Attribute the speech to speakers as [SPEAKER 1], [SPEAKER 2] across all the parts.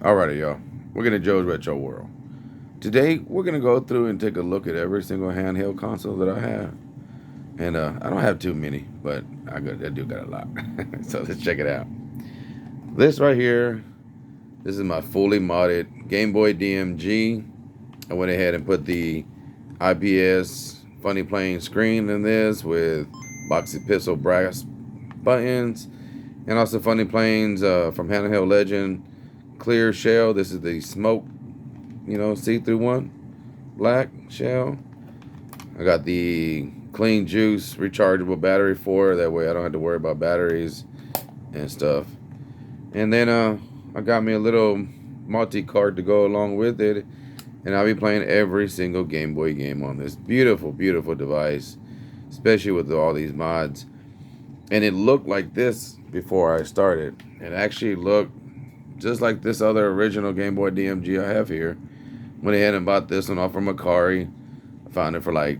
[SPEAKER 1] Alrighty, y'all. We're gonna Joe's Retro World. Today, we're gonna go through and take a look at every single handheld console that I have. And I don't have too many, but I do got a lot. So let's check it out. This right here, this is my fully modded Game Boy DMG. I went ahead and put the IPS funny playing screen in this with boxy pistol brass buttons, and also funny planes from Handheld Legend clear shell. This is the smoke, see-through one, black shell. I got the clean juice rechargeable battery for it. That way I don't have to worry about batteries and stuff. And then I got me a little multi-card to go along with it, and I'll be playing every single Game Boy game on this beautiful, beautiful device, especially with all these mods. And it looked like this before I started. It actually looked just like this other original Game Boy DMG I have here. Went ahead and bought this one off from Macari. I found it for like,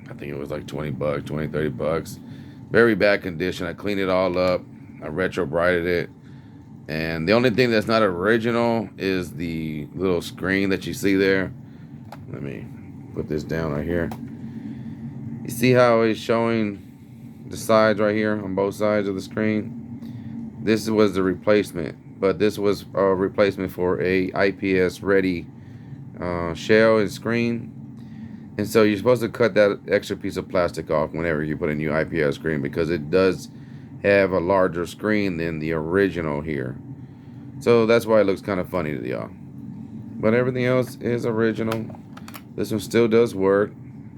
[SPEAKER 1] I think it was like 20 bucks, 20, 30 bucks. Very bad condition. I cleaned it all up. I retro brighted it. And the only thing that's not original is the little screen that you see there. Let me put this down right here. You see how it's showing the sides right here on both sides of the screen? This was the replacement, but this was a replacement for a IPS ready shell and screen. And so you're supposed to cut that extra piece of plastic off whenever you put a new IPS screen, because it does have a larger screen than the original here. So that's why it looks kind of funny to y'all. But everything else is original. This one still does work.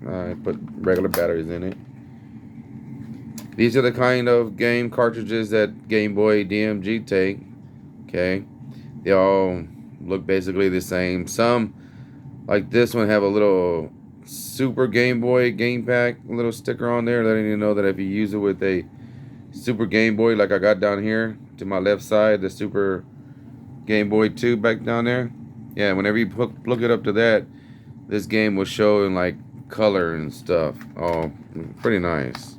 [SPEAKER 1] I put regular batteries in it. These are the kind of game cartridges that Game Boy DMG take. Okay. They all look basically the same. Some, like this one, have a little Super Game Boy game pack, a little sticker on there letting you know that if you use it with a Super Game Boy, like I got down here to my left side, the Super Game Boy 2 back down there. Yeah, whenever you plug it up to that, this game will show in like color and stuff. Oh, pretty nice.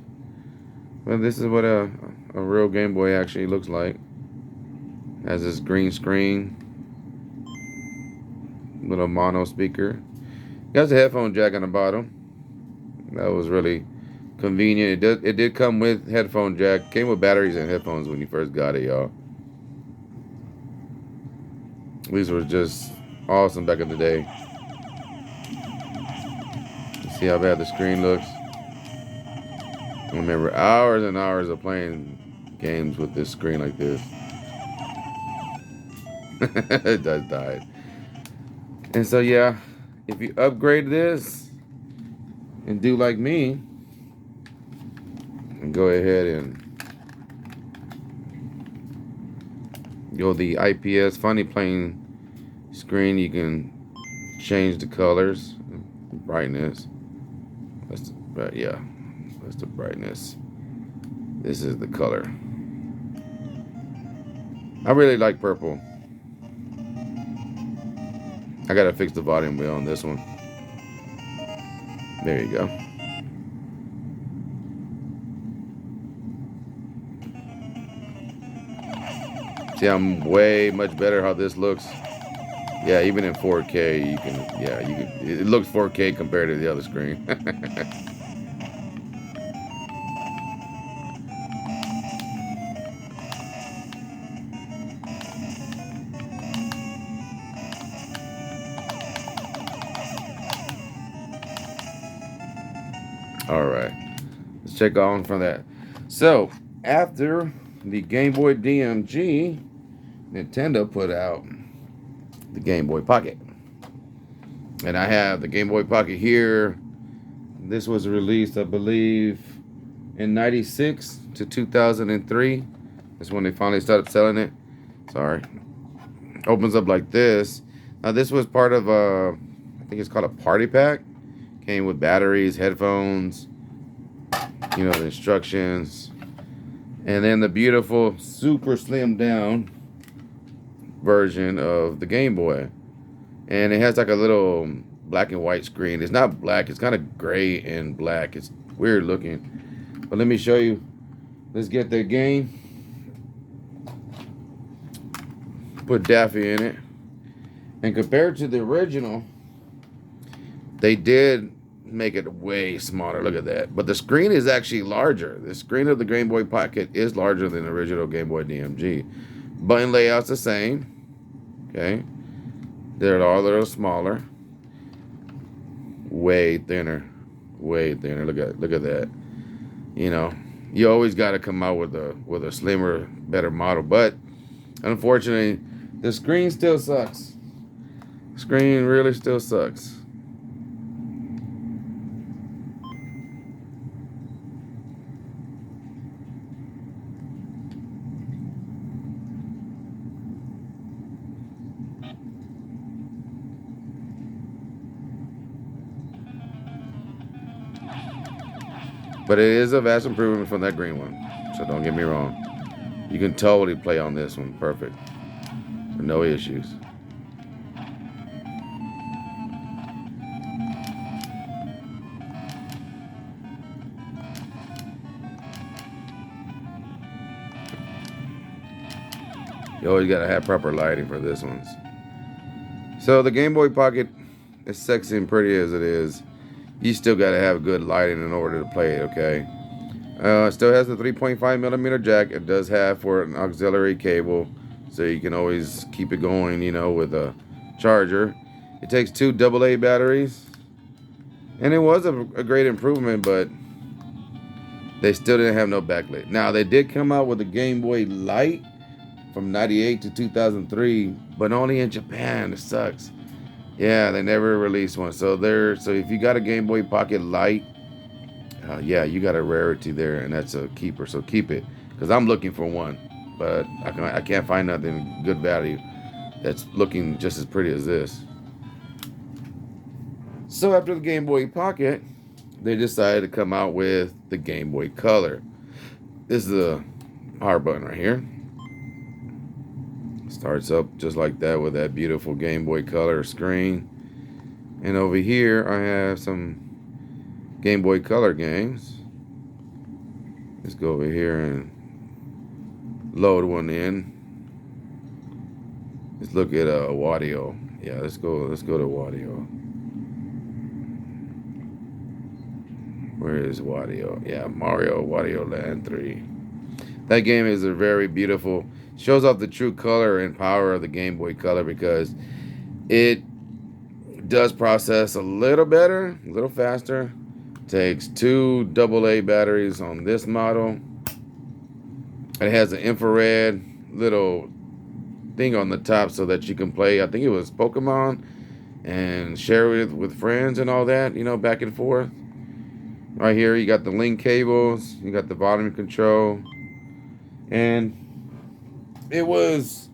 [SPEAKER 1] Well, this is what a real Game Boy actually looks like. Has this green screen, little mono speaker. It has a headphone jack on the bottom. That was really convenient. It did come with headphone jack. Came with batteries and headphones when you first got it, y'all. These were just awesome back in the day. You see how bad the screen looks? I remember hours and hours of playing games with this screen like this. It does die. And so yeah, if you upgrade this and do like me and go ahead and go the IPS funny plane screen, you can change the colors, brightness. That's the brightness. This is the color. I really like purple. I gotta fix the volume wheel on this one. There you go. See, I'm way much better how this looks. Yeah, even in 4K, you can. It looks 4K compared to the other screen. All right, let's check on from that. So after the Game Boy DMG, Nintendo put out the Game Boy Pocket, and I have the Game Boy Pocket here. This was released, I believe, in '96 to 2003. That's when they finally started selling it. Sorry. Opens up like this. Now this was part of I think it's called a party pack. Came with batteries, headphones, the instructions, and then the beautiful, super slim down version of the Game Boy. And it has like a little black and white screen. It's not black, it's kind of gray and black. It's weird looking. But let me show you. Let's get the game. Put Daffy in it. And compared to the original, they did make it way smaller. Look at that. But the screen is actually larger. The screen of the Game Boy Pocket is larger than the original Game Boy DMG. Button layout's the same. Okay. They're all a little smaller. Way thinner. Way thinner. Look at that. You know, you always got to come out with a slimmer, better model. But unfortunately, the screen still sucks. Screen really still sucks. But it is a vast improvement from that green one. So don't get me wrong. You can totally play on this one. Perfect. No issues. You always gotta have proper lighting for this one. So the Game Boy Pocket, as sexy and pretty as it is, you still gotta have good lighting in order to play it, okay? It still has the 3.5mm jack. It does have for an auxiliary cable, so you can always keep it going, you know, with a charger. It takes 2 AA batteries, and it was a great improvement, but they still didn't have no backlit. Now, they did come out with a Game Boy Light from 98 to 2003, but only in Japan. It sucks. Yeah, they never released one. So if you got a Game Boy Pocket Light, yeah, you got a rarity there, and that's a keeper. So keep it, because I'm looking for one, but I can't find nothing good value that's looking just as pretty as this. So after the Game Boy Pocket, they decided to come out with the Game Boy Color. This is the power button right here. Starts up just like that with that beautiful Game Boy Color screen. And over here I have some Game Boy Color games. Let's go over here and load one in. Let's look at Wario. Yeah, let's go to Wario. Where is Wario? Yeah, Wario Land 3. That game is a very beautiful, shows off the true color and power of the Game Boy Color, because it does process a little better, a little faster. Takes 2 AA batteries on this model. It has an infrared little thing on the top so that you can play, I think it was Pokemon, and share it with friends and all that, you know, back and forth. Right here you got the link cables, you got the volume control, and it was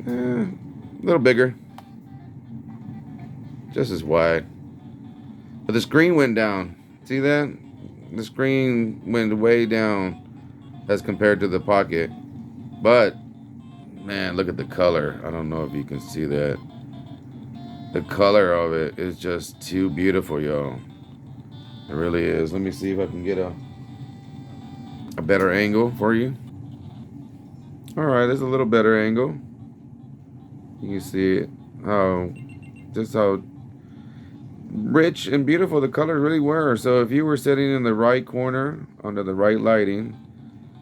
[SPEAKER 1] a little bigger, just as wide, but the screen went down. See that? The screen went way down as compared to the Pocket. But man, look at the color. I don't know if you can see that. The color of it is just too beautiful, y'all. It really is. Let me see if I can get a better angle for you. All right, there's a little better angle. You can see it. Just how rich and beautiful the colors really were. So if you were sitting in the right corner under the right lighting,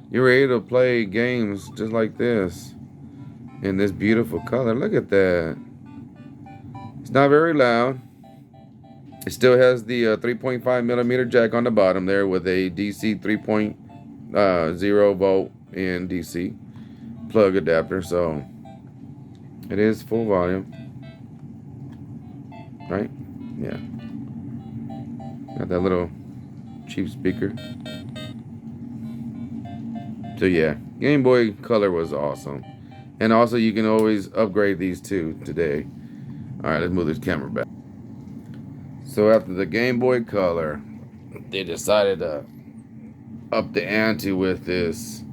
[SPEAKER 1] you were able to play games just like this in this beautiful color. Look at that. It's not very loud. It still has the 3.5mm jack on the bottom there with a DC 3.0 volt in DC plug adapter, so it is full volume, right? Yeah. Got that little cheap speaker. So yeah, Game Boy Color was awesome. And also you can always upgrade these two today. Alright, let's move this camera back. So after the Game Boy Color, they decided to up the ante with this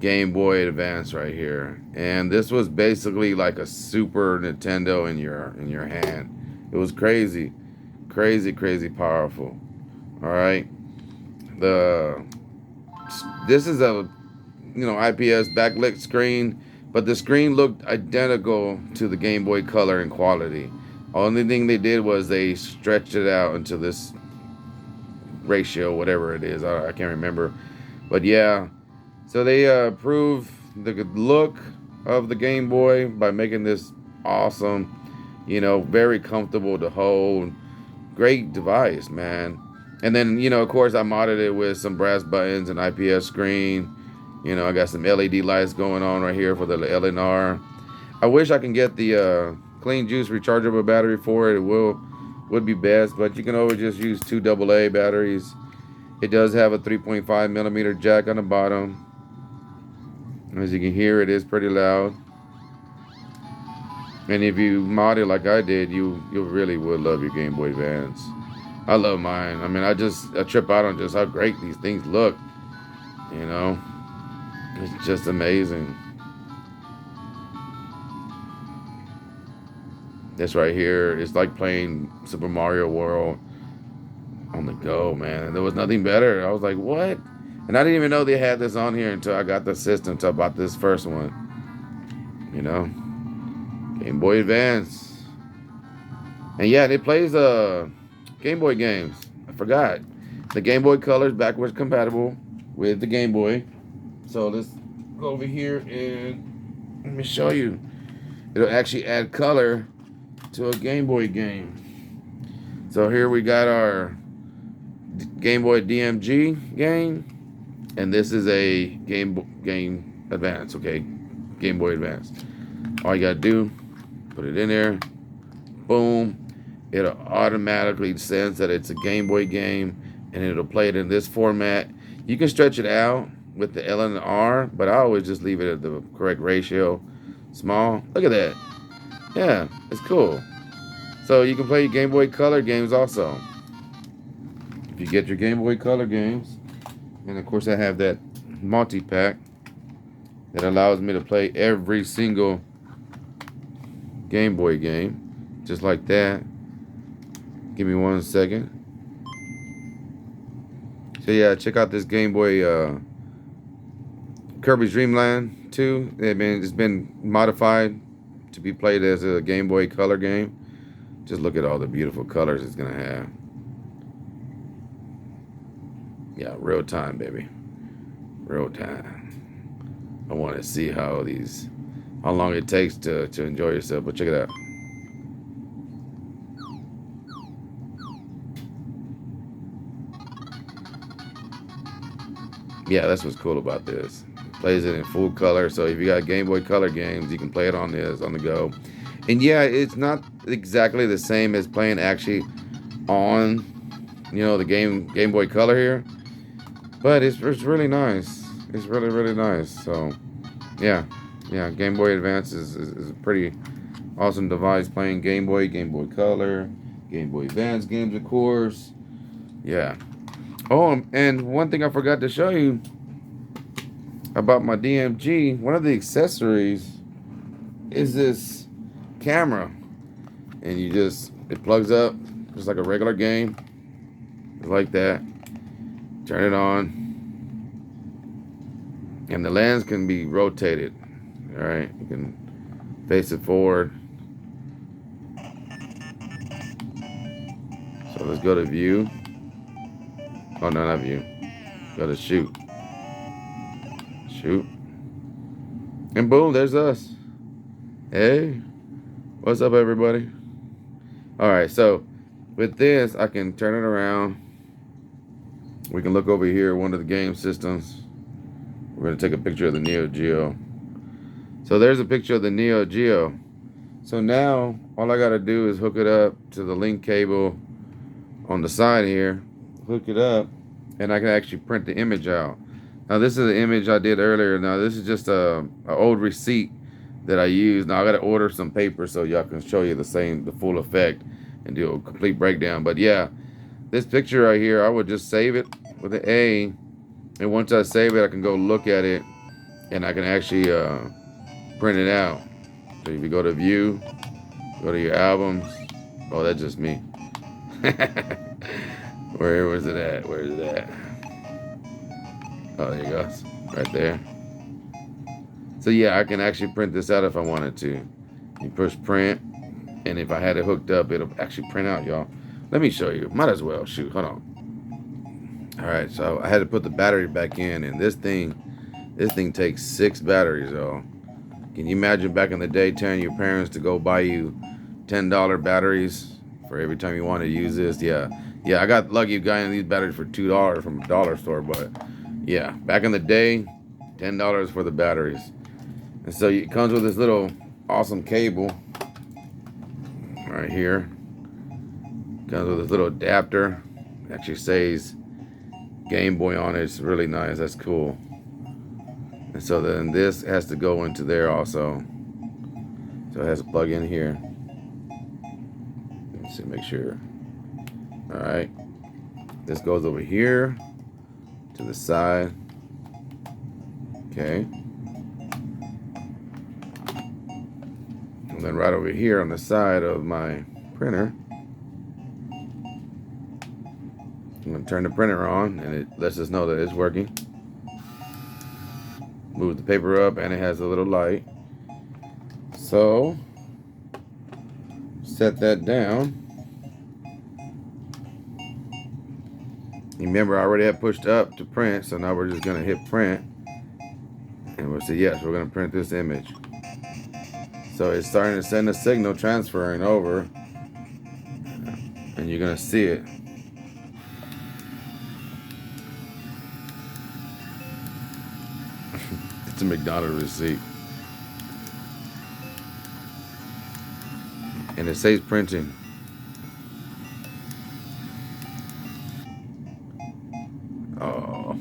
[SPEAKER 1] Game Boy Advance right here. And this was basically like a Super Nintendo in your hand. It was crazy. Crazy powerful. Alright. This is a IPS backlit screen but the screen looked identical to the Game Boy Color in quality. Only thing they did was they stretched it out into this ratio, whatever it is. I can't remember. But yeah, so they improved the look of the Game Boy by making this awesome, very comfortable to hold. Great device, man. And then, of course, I modded it with some brass buttons and IPS screen. I got some LED lights going on right here for the LNR. I wish I can get the clean juice rechargeable battery for it. It would be best, but you can always just use 2 AA batteries. It does have a 3.5 millimeter jack on the bottom. As you can hear, it is pretty loud. And if you mod it like I did, you really would love your Game Boy Advance. I love mine. I mean, I trip out on just how great these things look. It's just amazing. This right here is like playing Super Mario World on the go, man. There was nothing better. I was like, what? And I didn't even know they had this on here until I got the system, until I bought this first one. Game Boy Advance. And yeah, it plays Game Boy games. I forgot. The Game Boy Color is backwards compatible with the Game Boy. So let's go over here and let me show you. It'll actually add color to a Game Boy game. So here we got our Game Boy DMG game. And this is a Game Advance, okay? Game Boy Advance. All you gotta do, put it in there, boom. It'll automatically sense that it's a Game Boy game, and it'll play it in this format. You can stretch it out with the L and the R, but I always just leave it at the correct ratio, small. Look at that. Yeah, it's cool. So you can play your Game Boy Color games also. If you get your Game Boy Color games, and of course I have that multi-pack that allows me to play every single Game Boy game, just like that. Give me 1 second. So yeah, check out this Game Boy Kirby's Dream Land 2. It's been modified to be played as a Game Boy Color game. Just look at all the beautiful colors it's gonna have. Yeah, real time, baby. Real time. I want to see how long it takes to enjoy yourself, but check it out. Yeah, that's what's cool about this. It plays it in full color, so if you got Game Boy Color games, you can play it on this, on the go. And yeah, it's not exactly the same as playing actually on, the Game Boy Color here. But it's really nice. It's really, really nice. So, yeah, Game Boy Advance is a pretty awesome device. Playing Game Boy Color, Game Boy Advance games, of course. Yeah. Oh, and one thing I forgot to show you about my DMG. One of the accessories is this camera, and it plugs up just like a regular game, like that. Turn it on, and the lens can be rotated. All right, you can face it forward. So let's go to view. Oh no, not view. Go to shoot. Shoot. And boom, there's us. Hey, what's up, everybody? All right, so with this, I can turn it around. We can look over here at one of the game systems. We're going to take a picture of the Neo Geo. So there's a picture of the Neo Geo. So now all I got to do is hook it up to the link cable on the side here. Hook it up, and I can actually print the image out. Now this is the image I did earlier. Now this is just a old receipt that I used. Now I got to order some paper so y'all can show you the full effect and do a complete breakdown. But yeah, this picture right here, I would just save it with an A, and once I save it, I can go look at it, and I can actually print it out. So if you go to view, go to your albums. Oh, that's just me. Where was it at? Where is it at? Oh, there it goes. Right there. So yeah, I can actually print this out if I wanted to. You push print, and if I had it hooked up, it'll actually print out, y'all. Let me show you. Might as well. Shoot, hold on. All right, so I had to put the battery back in, and this thing takes 6 batteries, y'all. Can you imagine back in the day telling your parents to go buy you $10 batteries for every time you wanted to use this? Yeah, I got lucky buying these batteries for $2 from a dollar store, but yeah, back in the day, $10 for the batteries. And so it comes with this little awesome cable right here. Comes with this little adapter. It actually says Game Boy on it. It's really nice. That's cool. And so then this has to go into there also. So it has to plug in here. Let's see, make sure. All right. This goes over here to the side. Okay. And then right over here on the side of my printer, I'm going to turn the printer on, and it lets us know that it's working. Move the paper up, and it has a little light. So, set that down. Remember, I already had pushed up to print, so now we're just going to hit print. And we'll say, yes, we're going to print this image. So it's starting to send a signal transferring over. And you're going to see it. It's a McDonald's receipt. And it says printing. Oh,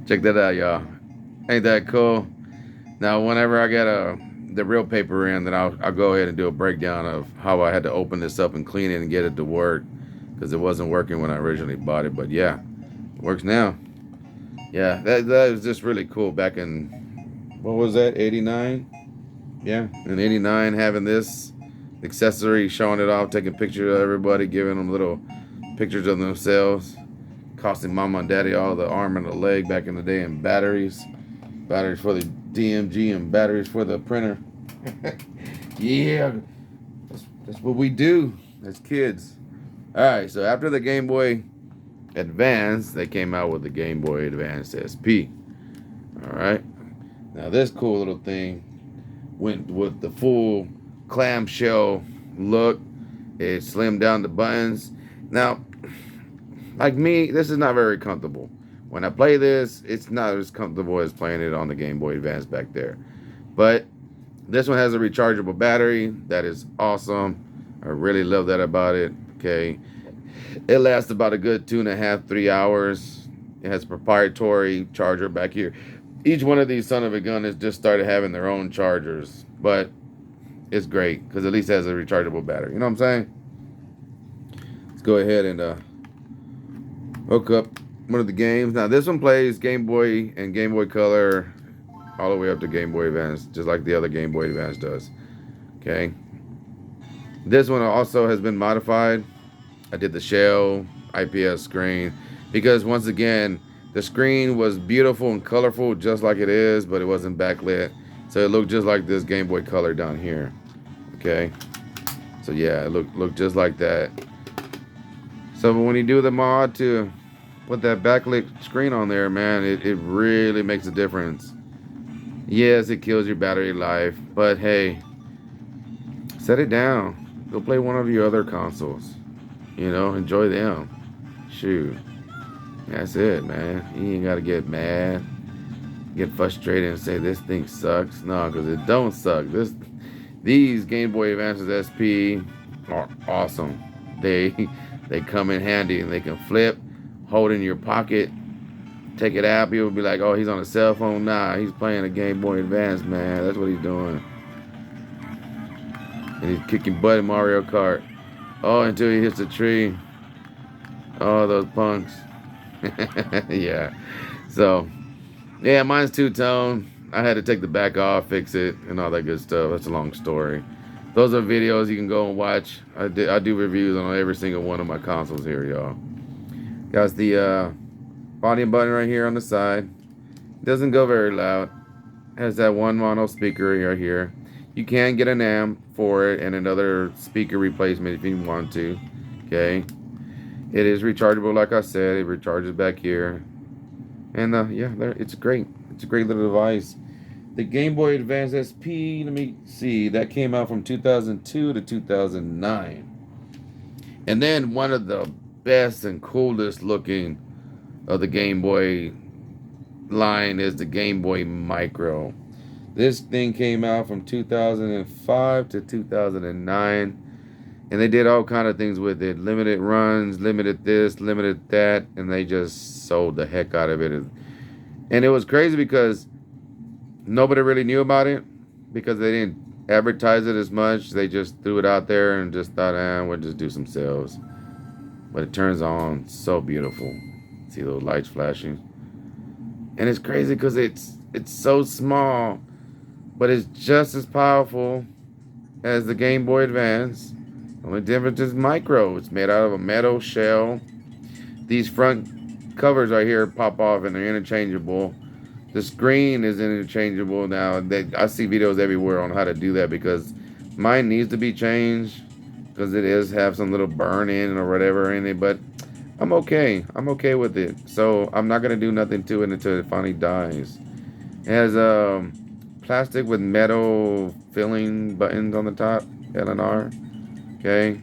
[SPEAKER 1] check that out, y'all. Ain't that cool? Now, whenever I get the real paper in, then I'll go ahead and do a breakdown of how I had to open this up and clean it and get it to work, because it wasn't working when I originally bought it. But yeah, it works now. Yeah, that was just really cool back in, what was that, 89? Yeah, in 89, having this accessory, showing it off, taking pictures of everybody, giving them little pictures of themselves, costing mama and daddy all the arm and the leg back in the day, and batteries for the DMG and batteries for the printer. Yeah, that's what we do as kids. All right, so after the Game Boy Advance, they came out with the Game Boy Advance SP. All right, now this cool little thing went with the full clamshell look. It slimmed down the buttons. Now, like me, this is not very comfortable. When I play this, it's not as comfortable as playing it on the Game Boy Advance back there. But this one has a rechargeable battery. That is awesome. I really love that about it. Okay. It lasts about a good 2.5, 3 hours. It has a proprietary charger back here. Each one of these son of a gun has just started having their own chargers. But it's great because at least it has a rechargeable battery. You know what I'm saying? Let's go ahead and hook up one of the games. Now this one plays Game Boy and Game Boy Color all the way up to Game Boy Advance, just like the other Game Boy Advance does. Okay. This one also has been modified. I did the shell IPS screen because once again the screen was beautiful and colorful just like it is, but it wasn't backlit, so it looked just like this Game Boy Color down here. Okay, so yeah, it looked just like that. So when you do the mod to put that backlit screen on there, man, it really makes a difference. Yes, it kills your battery life, but hey, set it down. Go play one of your other consoles. You know, enjoy them. Shoot. That's it, man. You ain't got to get mad, get frustrated and say this thing sucks. No, because it don't suck. These Game Boy Advances SP are awesome. They come in handy, and they can flip, hold in your pocket, take it out. People be like, oh, he's on a cell phone. Nah, he's playing a Game Boy Advance, man. That's what he's doing. And he's kicking butt in Mario Kart. Oh, until he hits a tree. Oh, those punks. Yeah. So, yeah, mine's two-tone. I had to take the back off, fix it, and all that good stuff. That's a long story. Those are videos you can go and watch. I do reviews on every single one of my consoles here, y'all. Got the volume button right here on the side. Doesn't go very loud. Has that one mono speaker right here. You can get an amp for it and another speaker replacement if you want to. Okay. It is rechargeable, like I said. It recharges back here. And yeah, there, it's great. It's a great little device. The Game Boy Advance SP, let me see, that came out from 2002 to 2009. And then one of the best and coolest looking of the Game Boy line is the Game Boy Micro. This thing came out from 2005 to 2009. And they did all kind of things with it. Limited runs, limited this, limited that. And they just sold the heck out of it. And it was crazy because nobody really knew about it. Because they didn't advertise it as much. They just threw it out there and just thought, we'll just do some sales. But it turns on so beautiful. See those lights flashing. And it's crazy because it's so small. But it's just as powerful as the Game Boy Advance. Only difference is micro. It's made out of a metal shell. These front covers right here pop off and they're interchangeable. The screen is interchangeable now. I see videos everywhere on how to do that because mine needs to be changed because it is have some little burn in or whatever in it. But I'm okay. I'm okay with it. So I'm not gonna do nothing to it until it finally dies. It has plastic with metal filling buttons on the top, L and R. Okay,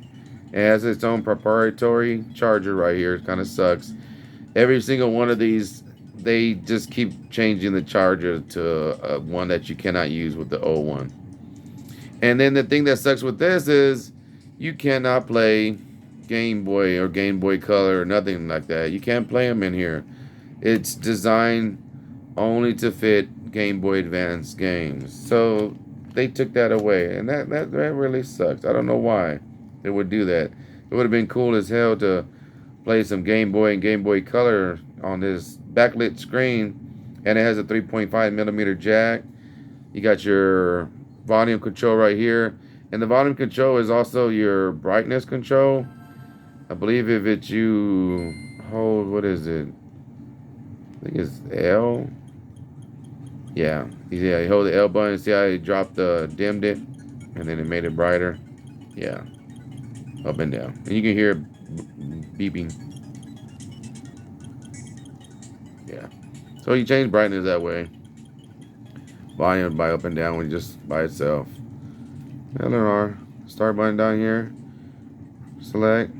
[SPEAKER 1] it has its own proprietary charger right here. It kind of sucks. Every single one of these, they just keep changing the charger to one that you cannot use with the old one. And then the thing that sucks with this is you cannot play Game Boy or Game Boy Color or nothing like that. You can't play them in here. It's designed only to fit Game Boy Advance games. So they took that away, and that really sucks. I don't know why they would do that. It would have been cool as hell to play some Game Boy and Game Boy Color on this backlit screen, and it has a 3.5 millimeter jack. You got your volume control right here, and the volume control is also your brightness control. I believe if it's you hold, what is it? I think it's L. Yeah, you hold the L button. See how it dimmed it, and then it made it brighter. Yeah, up and down, and you can hear it beeping. Yeah, so you change brightness that way. Volume by up and down when just by itself. L and R. Start button down here. Select.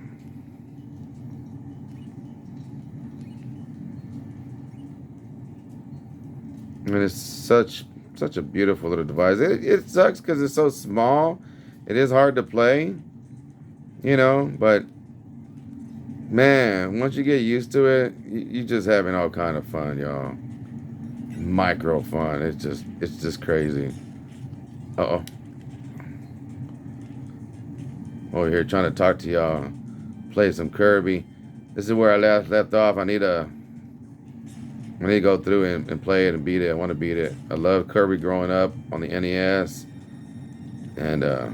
[SPEAKER 1] And it's such a beautiful little device. It sucks because it's so small. It is hard to play, but man, once you get used to it, you just having all kind of fun, y'all. Micro fun. It's just crazy. Uh-oh. Over here trying to talk to y'all. Play some Kirby. This is where I left off. I need to go through and play it and beat it. I want to beat it. I love Kirby growing up on the NES. And, to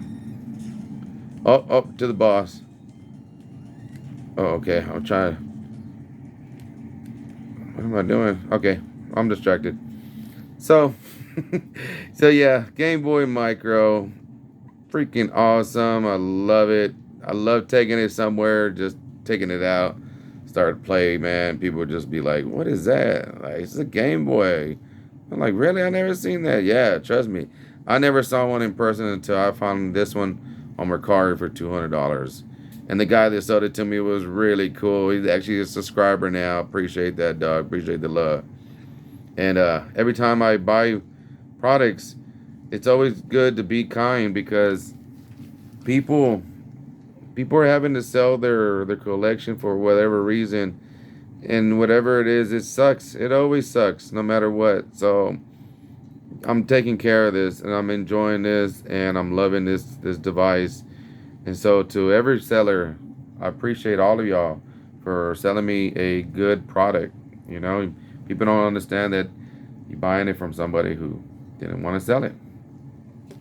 [SPEAKER 1] the boss. Oh, okay. I'm trying. What am I doing? Okay. I'm distracted. So, yeah. Game Boy Micro. Freaking awesome. I love it. I love taking it somewhere, just taking it out. Start playing, man, people would just be like, what is that? Like, it's a Game Boy. I'm like, really? I never seen that. Yeah, trust me. I never saw one in person until I found this one on Mercari for $200. And the guy that sold it to me was really cool. He's actually a subscriber now. Appreciate that, dog. Appreciate the love. And every time I buy products, it's always good to be kind because people are having to sell their collection for whatever reason, and whatever it is, it sucks. It always sucks, no matter what. So I'm taking care of this, and I'm enjoying this, and I'm loving this device. And so to every seller, I appreciate all of y'all for selling me a good product. People don't understand that you're buying it from somebody who didn't want to sell it.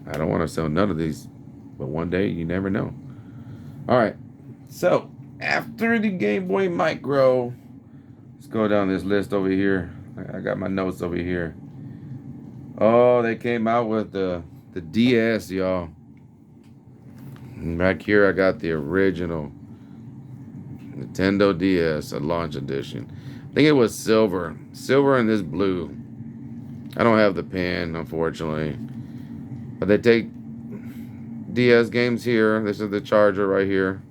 [SPEAKER 1] I don't want to sell none of these, but one day you never know. All right, so after the Game Boy Micro, let's go down this list over here. I got my notes over here. Oh, they came out with the DS, y'all. And back here, I got the original Nintendo DS, a launch edition. I think it was silver and this blue. I don't have the pin, unfortunately, but they take DS games here. This is the charger right here.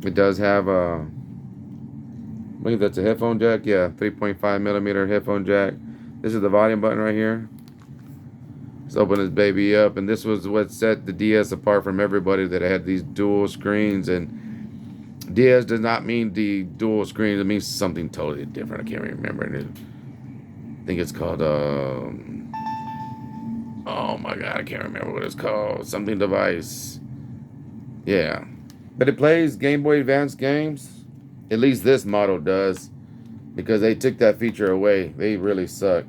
[SPEAKER 1] It does have a, I believe that's a headphone jack. Yeah, 3.5 millimeter headphone jack. This is the volume button right here. Let's open this baby up, and this was what set the DS apart from everybody that had these dual screens. And DS does not mean the dual screens; it means something totally different. I can't remember it. I think it's called oh my god, I can't remember what it's called. Something device. Yeah, but it plays Game Boy Advance games. At least this model does, because they took that feature away. They really suck.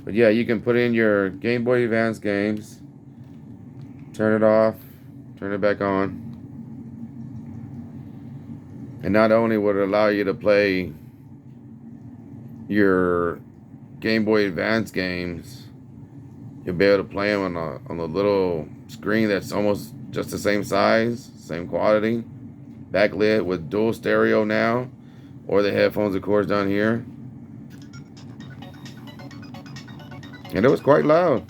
[SPEAKER 1] But yeah, you can put in your Game Boy Advance games, turn it off, turn it back on. And not only would it allow you to play your Game Boy Advance games, you'll be able to play them on a little screen that's almost just the same size, same quality, backlit with dual stereo now, or the headphones, of course, down here. And it was quite loud.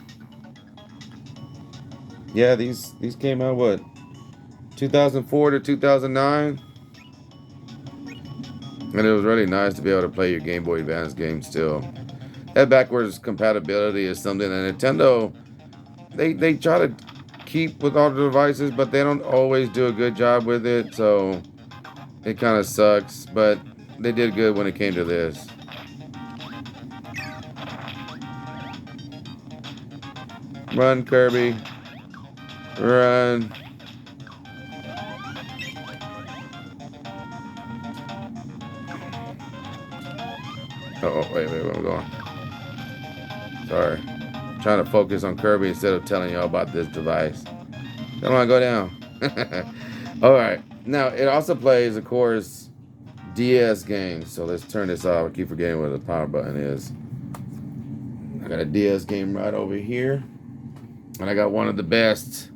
[SPEAKER 1] Yeah, these came out, what, 2004 to 2009? And it was really nice to be able to play your Game Boy Advance games still. That backwards compatibility is something that Nintendo, they try to keep with all the devices, but they don't always do a good job with it, so it kind of sucks, but they did good when it came to this. Run, Kirby. Run. Oh, wait, where I'm going? Sorry. I'm trying to focus on Kirby instead of telling y'all about this device. Come on, go down. Alright. Now, it also plays, of course, DS games. So let's turn this off. I keep forgetting where the power button is. I got a DS game right over here. And I got one of the best,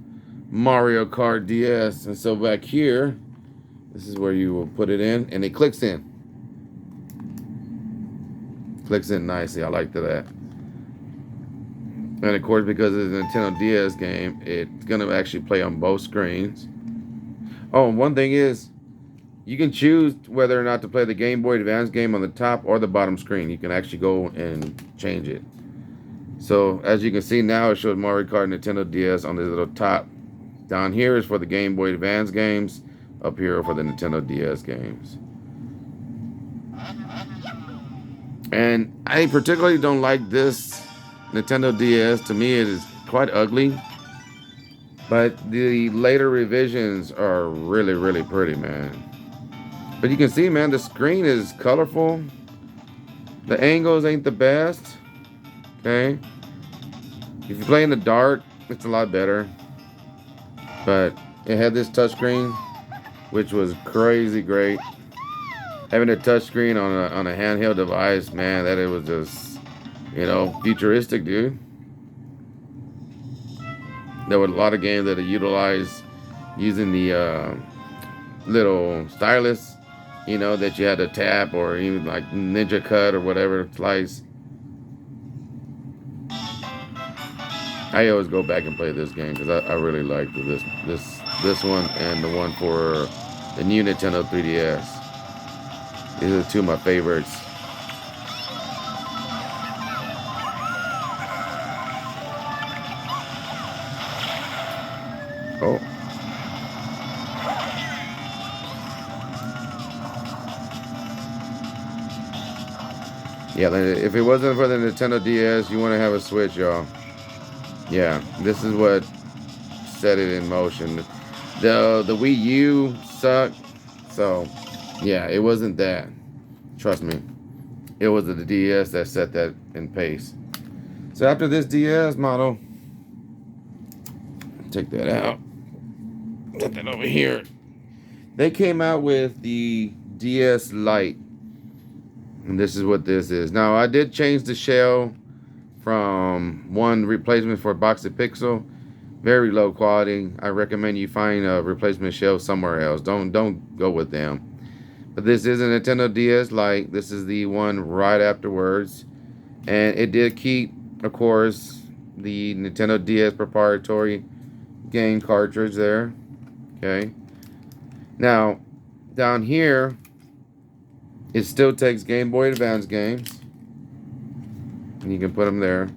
[SPEAKER 1] Mario Kart DS. And so back here, this is where you will put it in. And it clicks in. Clicks in nicely. I like that. And of course, because it's a Nintendo DS game, it's going to actually play on both screens. Oh, and one thing is, you can choose whether or not to play the Game Boy Advance game on the top or the bottom screen. You can actually go and change it. So, as you can see now, it shows Mario Kart Nintendo DS on the little top. Down here is for the Game Boy Advance games. Up here for the Nintendo DS games. And I particularly don't like this Nintendo DS. To me, it is quite ugly. But the later revisions are really, really pretty, man. But you can see, man, the screen is colorful. The angles ain't the best. Okay. If you play in the dark, it's a lot better. But it had this touchscreen, which was crazy great. Having a touchscreen on a handheld device, man, that it was just, futuristic, dude. There were a lot of games that utilized using the little stylus, that you had to tap, or even like Ninja Cut or whatever, slice. I always go back and play this game because I really liked this one and the one for the new Nintendo 3DS. These are two of my favorites. Oh. Yeah, if it wasn't for the Nintendo DS, you want to have a Switch, y'all. Yeah, this is what set it in motion. The Wii U sucked, so yeah, it wasn't that. Trust me, it was the DS that set that in pace. So after this DS model, take that out. Put that over here. They came out with the DS Lite, and this is what this is. Now I did change the shell from one replacement for Box of Pixel. Very low quality. I recommend you find a replacement shelf somewhere else. Don't go with them. But this is a Nintendo DS Lite. This is the one right afterwards. And it did keep, of course, the Nintendo DS proprietary game cartridge there. Okay. Now, down here, it still takes Game Boy Advance games. And you can put them there.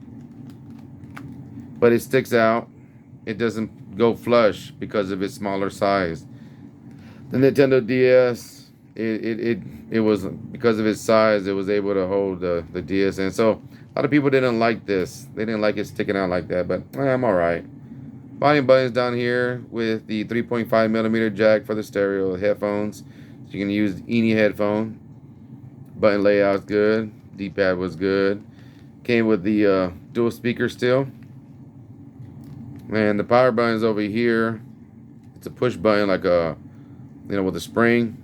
[SPEAKER 1] But it sticks out. It doesn't go flush because of its smaller size. The Nintendo DS, it was, because of its size, it was able to hold the DS. And so a lot of people didn't like this. They didn't like it sticking out like that, but I'm all right. Volume buttons down here with the 3.5 millimeter jack for the stereo headphones. So you can use any headphone. Button layout's good. D-pad was good. Came with the dual speaker still. And the power button's over here. It's a push button, like a, with a spring.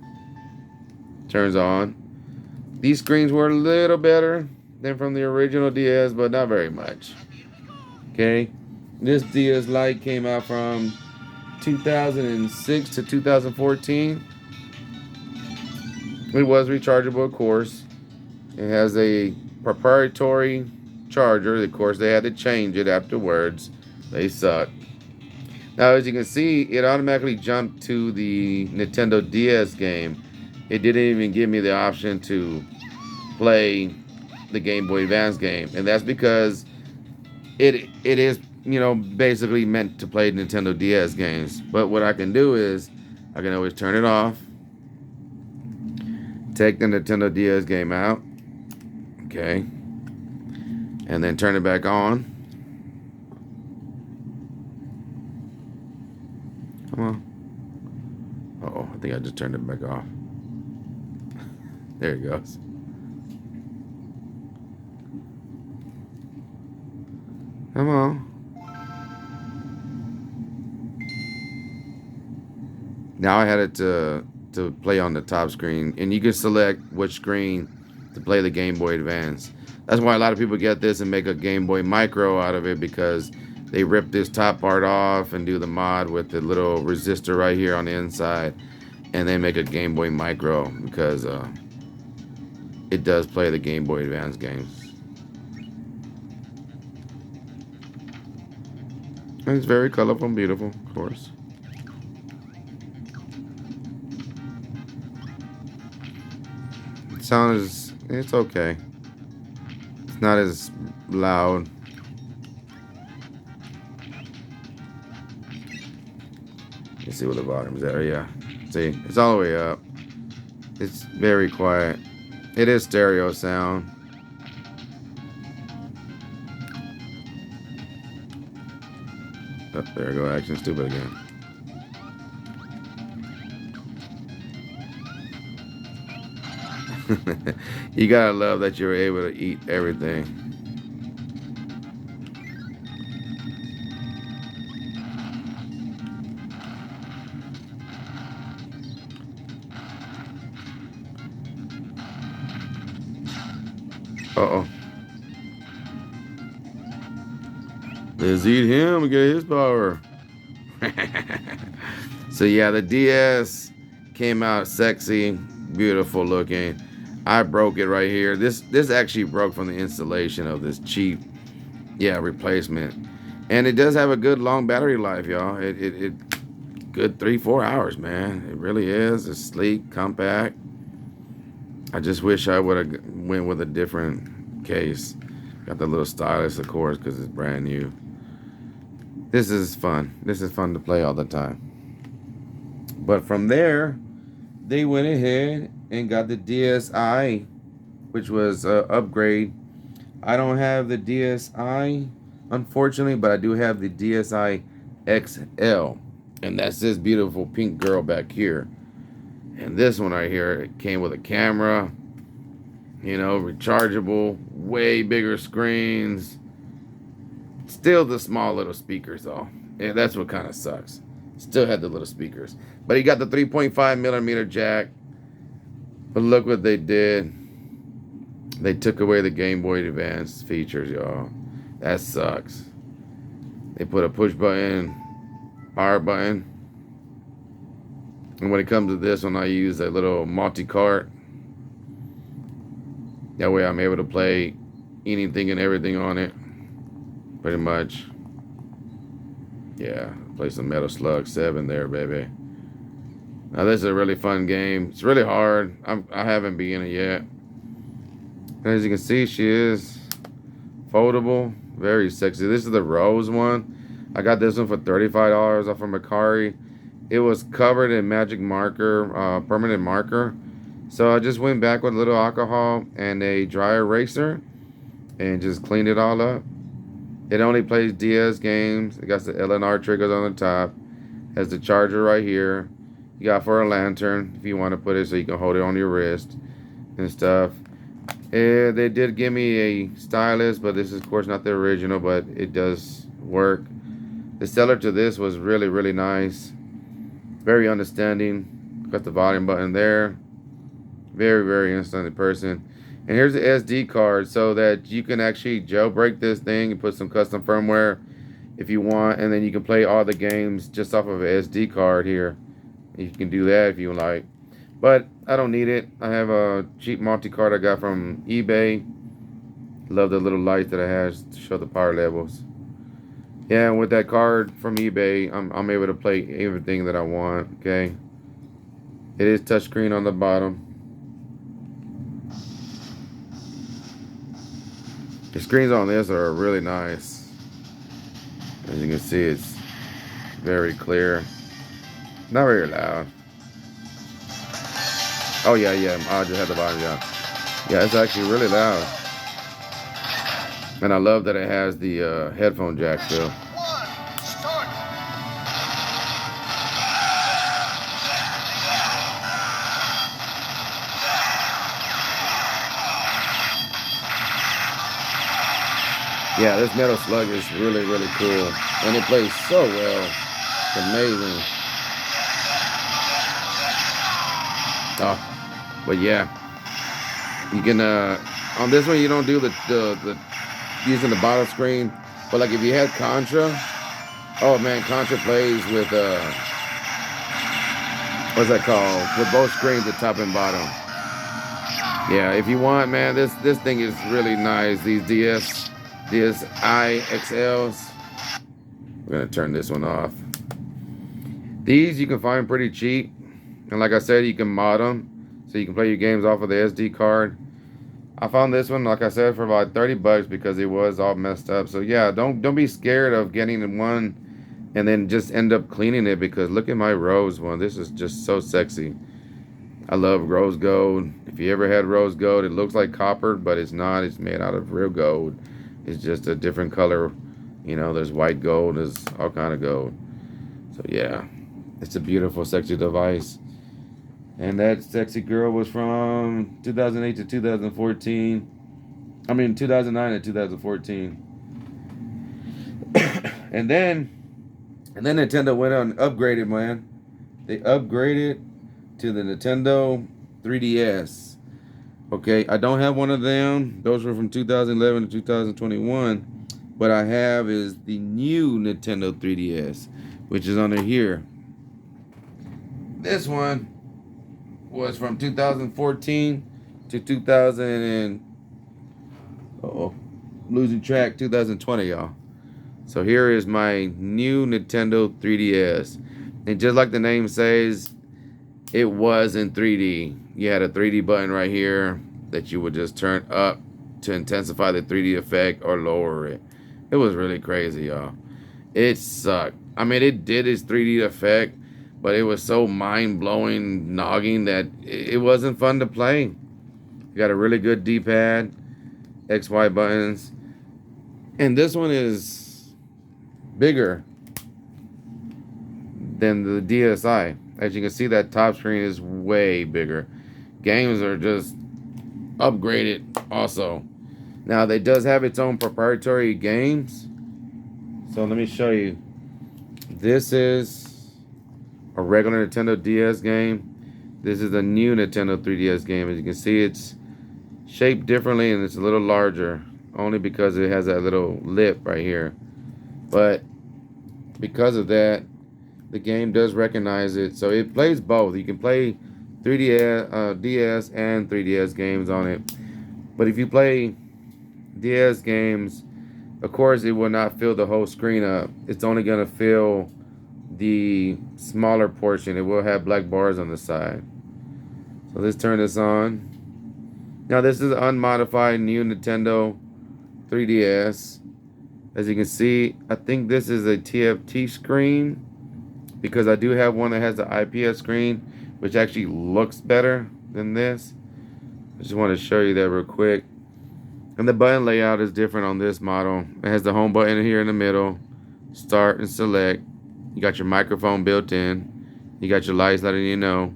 [SPEAKER 1] Turns on. These screens were a little better than from the original DS, but not very much. Okay. This DS Lite came out from 2006 to 2014. It was rechargeable, of course. It has a proprietary charger. Of course, they had to change it afterwards. They suck. Now, as you can see, it automatically jumped to the Nintendo DS game. It didn't even give me the option to play the Game Boy Advance game. And that's because it is, basically meant to play Nintendo DS games. But what I can do is, I can always turn it off. Take the Nintendo DS game out. Okay. And then turn it back on. Come on. Uh-oh, I think I just turned it back off. There it goes. Come on. Now I had it to play on the top screen, and you can select which screen to play the Game Boy Advance. That's why a lot of people get this and make a Game Boy Micro out of it, because they rip this top part off and do the mod with the little resistor right here on the inside, and they make a Game Boy Micro because it does play the Game Boy Advance games. And it's very colorful and beautiful, of course. Sound is, it's okay. It's not as loud. Let's see what the volume's there. Yeah, see, it's all the way up. It's very quiet. It is stereo sound. Oh, there we go, Action Stupid again. You gotta love that you're able to eat everything. Uh-oh. Let's eat him and get his power. So yeah, the DS came out sexy, beautiful looking. I broke it right here. This actually broke from the installation of this cheap, replacement. And it does have a good long battery life, y'all. It good 3-4 hours, man. It really is. It's sleek, compact. I just wish I would have went with a different case. Got the little stylus, of course, because it's brand new. This is fun. This is fun to play all the time. But from there, they went ahead and got the DSi, which was an upgrade. I don't have the DSi, unfortunately, but I do have the DSi XL. And that's this beautiful pink girl back here. And this one right here, it came with a camera, rechargeable, way bigger screens. Still the small little speakers though. Yeah, that's what kind of sucks. Still had the little speakers. But he got the 3.5 millimeter jack. But look what they did. They took away the Game Boy Advance features, y'all. That sucks. They put a push button, power button. And when it comes to this one, I use a little multi-cart. That way I'm able to play anything and everything on it. Pretty much. Yeah, play some Metal Slug 7 there, baby. Now this is a really fun game. It's really hard. I haven't begun it yet. As you can see, she is foldable. Very sexy. This is the rose one. I got this one for $35 off of Mercari. It was covered in magic marker, permanent marker. So I just went back with a little alcohol and a dry eraser and just cleaned it all up. It only plays DS games. It got the LNR triggers on the top. Has the charger right here. You got for a lantern if you want to put it so you can hold it on your wrist and stuff. They did give me a stylus, but this is of course not the original, but it does work. The seller to this was really, really nice. Very understanding. Got the volume button there. Very, very understanding person. And here's the SD card so that you can actually jailbreak this thing and put some custom firmware if you want. And then you can play all the games just off of an SD card here. You can do that if you like. But I don't need it. I have a cheap multi-card I got from eBay. Love the little light that it has to show the power levels. Yeah, and with that card from eBay, I'm able to play everything that I want, okay? It is touchscreen on the bottom. The screens on this are really nice. As you can see, it's very clear. Not very loud. Oh, yeah. I just had the volume down. Yeah, it's actually really loud. And I love that it has the headphone jack still. Yeah, this Metal Slug is really, really cool. And it plays so well. It's amazing. Oh, but yeah. You can, on this one, you don't do the using the bottom screen. But like if you had Contra, oh man, Contra plays with, what's that called? With both screens, the top and bottom. Yeah, if you want, man, this thing is really nice. These DSi XLs. We're gonna turn this one off. These you can find pretty cheap, and like I said, you can mod them so you can play your games off of the SD card. I found this one, like I said, for about $30 because it was all messed up. So yeah, don't be scared of getting one and then just end up cleaning it, because look at my rose one. This is just so sexy. I love rose gold. If you ever had rose gold, it looks like copper, but it's not. It's made out of real gold. It's just a different color. You know, there's white gold, there's all kind of gold. So yeah, it's a beautiful, sexy device. And that sexy girl was from 2008 to 2014. I mean, 2009 to 2014. and then Nintendo went on and upgraded, man. They upgraded to the Nintendo 3DS. Okay, I don't have one of them. Those were from 2011 to 2021. What I have is the new Nintendo 3DS, which is under here. This one was from 2014 to 2000 and losing track, 2020, y'all. So here is my new Nintendo 3DS. And just like the name says, it was in 3D. You had a 3D button right here that you would just turn up to intensify the 3D effect or lower it. It was really crazy, y'all. It sucked. I mean, it did its 3D effect, but it was so mind-blowing, nogging that it wasn't fun to play. You got a really good D-pad, XY buttons. And this one is bigger than the DSi. As you can see, that top screen is way bigger. Games are just upgraded also. Now, it does have its own proprietary games. So let me show you. This is a regular Nintendo DS game. This is a new Nintendo 3DS game. As you can see, it's shaped differently and it's a little larger. only because it has that little lip right here. But because of that, the game does recognize it, so it plays both. You can play 3DS, DS, and 3DS games on it. But if you play DS games, of course, it will not fill the whole screen up. It's only gonna fill the smaller portion. It will have black bars on the side. So let's turn this on. Now this is an unmodified new Nintendo 3DS. As you can see, I think this is a TFT screen because I do have one that has the IPS screen, which actually looks better than this. I just want to show you that real quick. And the button layout is different on this model. It has the home button here in the middle, start and select. You got your microphone built in. You got your lights letting you know.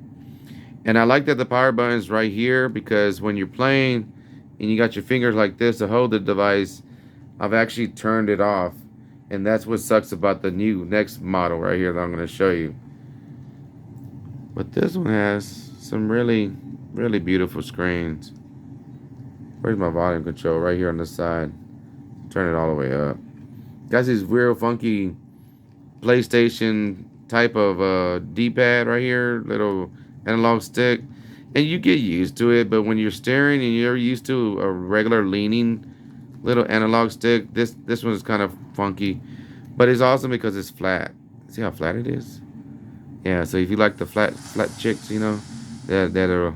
[SPEAKER 1] And I like that the power button is right here because when you're playing and you got your fingers like this to hold the device, I've actually turned it off. And that's what sucks about the next model right here that I'm going to show you. But this one has some really, really beautiful screens. Where's my volume control? Right here on the side. Turn it all the way up. Got this real funky PlayStation type of D-pad right here. Little analog stick. And you get used to it. But when you're staring and you're used to a regular leaning little analog stick, this one is kind of funky. But it's awesome because it's flat. See how flat it is? Yeah, so if you like the flat chicks, you know,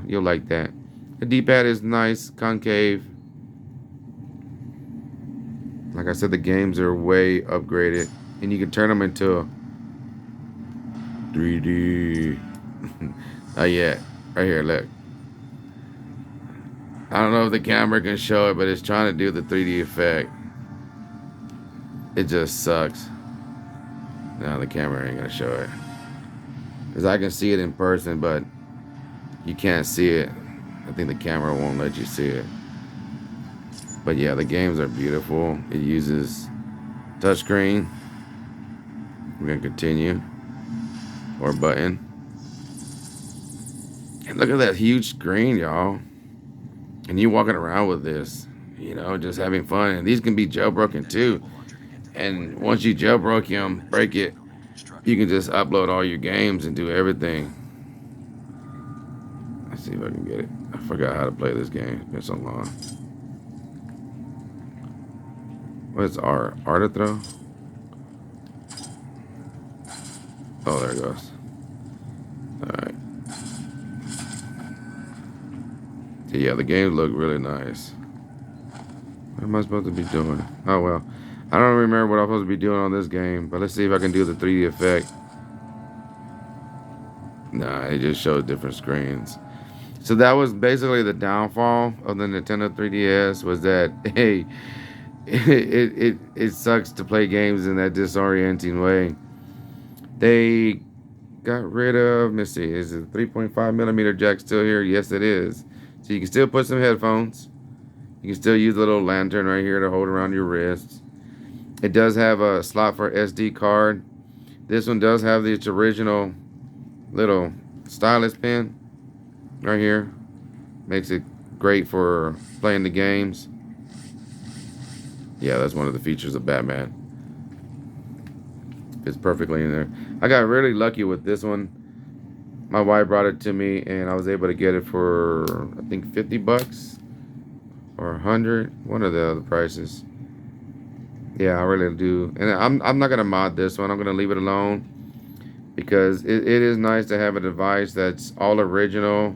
[SPEAKER 1] you'll like that. The D-pad is nice, concave. Like I said, the games are way upgraded. And you can turn them into 3D. Oh yeah, right here, look. I don't know if the camera can show it, but it's trying to do the 3D effect. It just sucks. Now the camera ain't gonna show it. Because I can see it in person, but you can't see it. I think the camera won't let you see it. But yeah, the games are beautiful. It uses touchscreen. We're gonna continue. Or button. And look at that huge screen, y'all. And you walking around with this, you know, just having fun. And these can be jailbroken too. And once you jailbroke them, break it, you can just upload all your games and do everything. Let's see if I can get it. I forgot how to play this game. It's been so long. What's R? R to throw? Oh, there it goes. Alright. So yeah, the games look really nice. What am I supposed to be doing? Oh, well. I don't remember what I'm supposed to be doing on this game, but let's see if I can do the 3D effect. Nah, it just shows different screens. So that was basically the downfall of the Nintendo 3DS, was that, hey, it sucks to play games in that disorienting way. They got rid of, let me see, is it 3.5 millimeter jack still here? Yes, it is. So you can still put some headphones. You can still use a little lantern right here to hold around your wrists. It does have a slot for SD card. This one does have the original little stylus pen right here. Makes it great for playing the games. Yeah, that's one of the features of Batman. It's perfectly in there. I got really lucky with this one. My wife brought it to me and I was able to get it for, I think, 50 bucks or 100. One of the other prices. Yeah, I really do. And I'm not going to mod this one. I'm going to leave it alone. Because it is nice to have a device that's all original.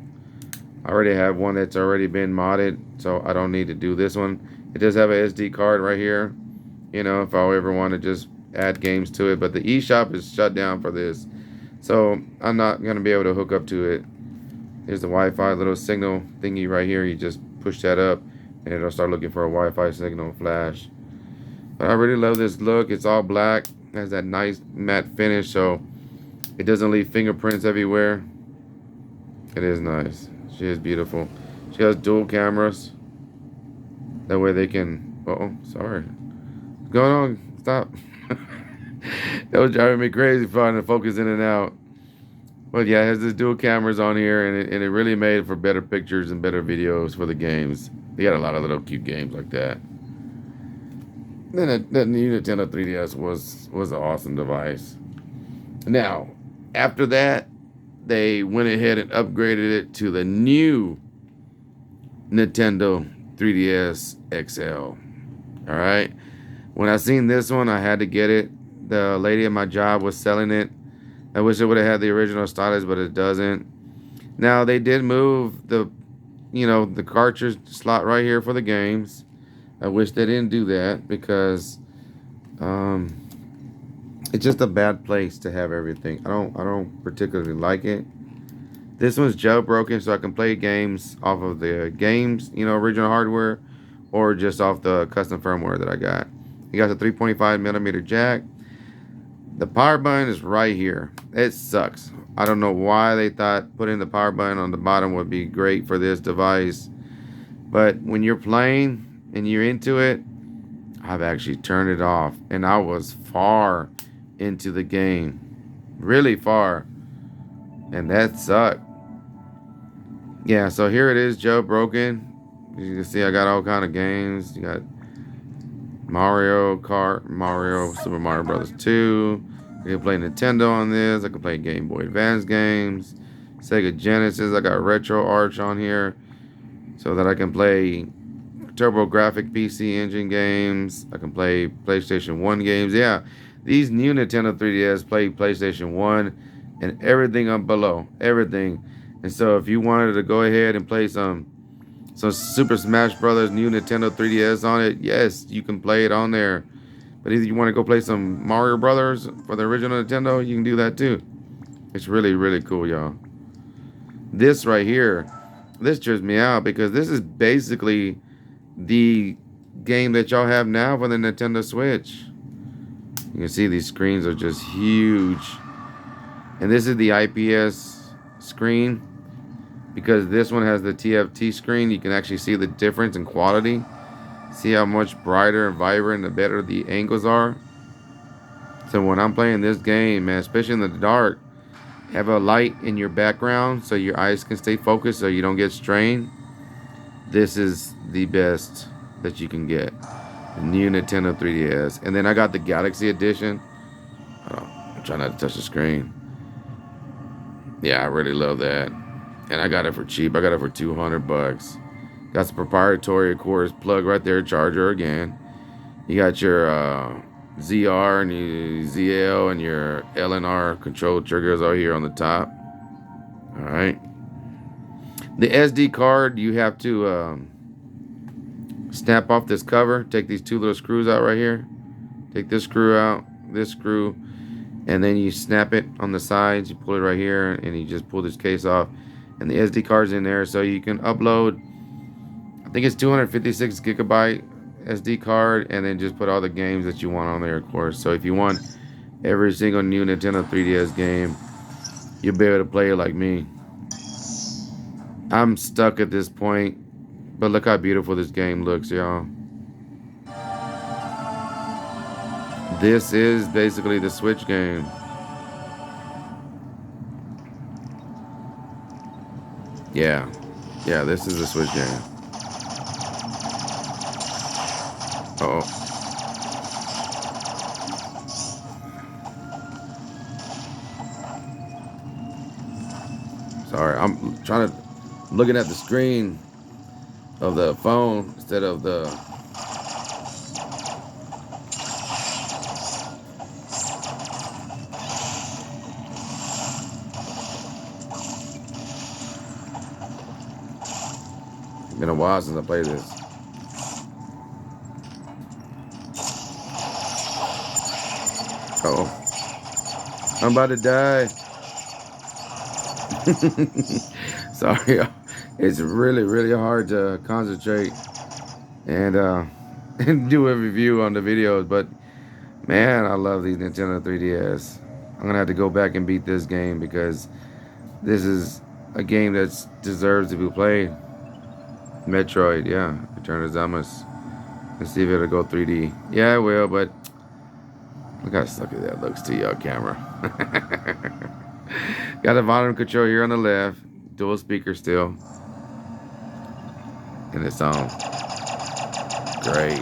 [SPEAKER 1] I already have one that's already been modded. So I don't need to do this one. It does have a SD card right here. You know, if I ever want to just add games to it. But the eShop is shut down for this. So I'm not going to be able to hook up to it. Here's the Wi-Fi little signal thingy right here. You just push that up and it'll start looking for a Wi-Fi signal flash. But I really love this look. It's all black. It has that nice matte finish, so it doesn't leave fingerprints everywhere. It is nice. She is beautiful. She has dual cameras. That way they can... Uh-oh, sorry. What's going on? Stop. That was driving me crazy trying to focus in and out. But yeah, it has this dual cameras on here, and it really made it for better pictures and better videos for the games. They got a lot of little cute games like that. then the new Nintendo 3DS was an awesome device. Now, after that, they went ahead and upgraded it to the new Nintendo 3DS XL. All right. When I seen this one, I had to get it. The lady at my job was selling it. I wish it would have had the original stylus, but it doesn't. Now they did move the cartridge slot right here for the games. I wish they didn't do that because it's just a bad place to have everything. I don't particularly like it. This one's jailbroken, so I can play games off of the games, original hardware, or just off the custom firmware that I got. You got a 3.5 millimeter jack. The power button is right here. It sucks. I don't know why they thought putting the power button on the bottom would be great for this device. But when you're playing and you're into it, I've actually turned it off. And I was far into the game. Really far. And that sucked. Yeah, so here it is, jailbroken. You can see I got all kind of games. You got Mario Kart, Super Mario Brothers 2. I can play Nintendo on this. I can play Game Boy Advance games, Sega Genesis. I got Retro Arch on here so that I can play TurboGrafx PC Engine games. I can play PlayStation 1 games. Yeah, these new Nintendo 3DS play PlayStation 1 and everything up below. Everything. And so if you wanted to go ahead and play some Super Smash Brothers new Nintendo 3DS on it, yes, you can play it on there. But if you want to go play some Mario Brothers for the original Nintendo, you can do that too. It's really, really cool, y'all. This right here, this trips me out because this is basically the game that y'all have now for the Nintendo Switch. You can see these screens are just huge. And this is the IPS screen. Because this one has the TFT screen, you can actually see the difference in quality. See how much brighter and vibrant and better the angles are. So when I'm playing this game, man, especially in the dark, have a light in your background so your eyes can stay focused so you don't get strained. This is the best that you can get. The new Nintendo 3DS. And then I got the Galaxy Edition. I'm trying not to touch the screen. Yeah, I really love that. And I got it for cheap. I got it for $200. Got some proprietary, of course, plug right there, charger again. You got your ZR and your ZL and your LNR control triggers out here on the top. All right. The SD card, you have to snap off this cover. Take these two little screws out right here. Take this screw out, this screw, and then you snap it on the sides. You pull it right here, and you just pull this case off. And the SD card's in there, so you can upload, I think it's 256 gigabyte SD card, and then just put all the games that you want on there, of course. So if you want every single new Nintendo 3DS game, you'll be able to play it like me. I'm stuck at this point, but look how beautiful this game looks, y'all. This is basically the Switch game. Yeah, this is the Switch game. Uh-oh. Sorry, I'm looking at the screen of the phone instead of the... It's been a while since I played this. Uh-oh. I'm about to die. Sorry. It's really, really hard to concentrate and do a review on the videos. But, man, I love these Nintendo 3DS. I'm going to have to go back and beat this game because this is a game that deserves to be played. Metroid, yeah. Return of Samus. Let's see if it'll go 3D. Yeah, it will, but look how sucky that looks to your camera. Got a volume control here on the left. Dual speaker still. And it's on. Great.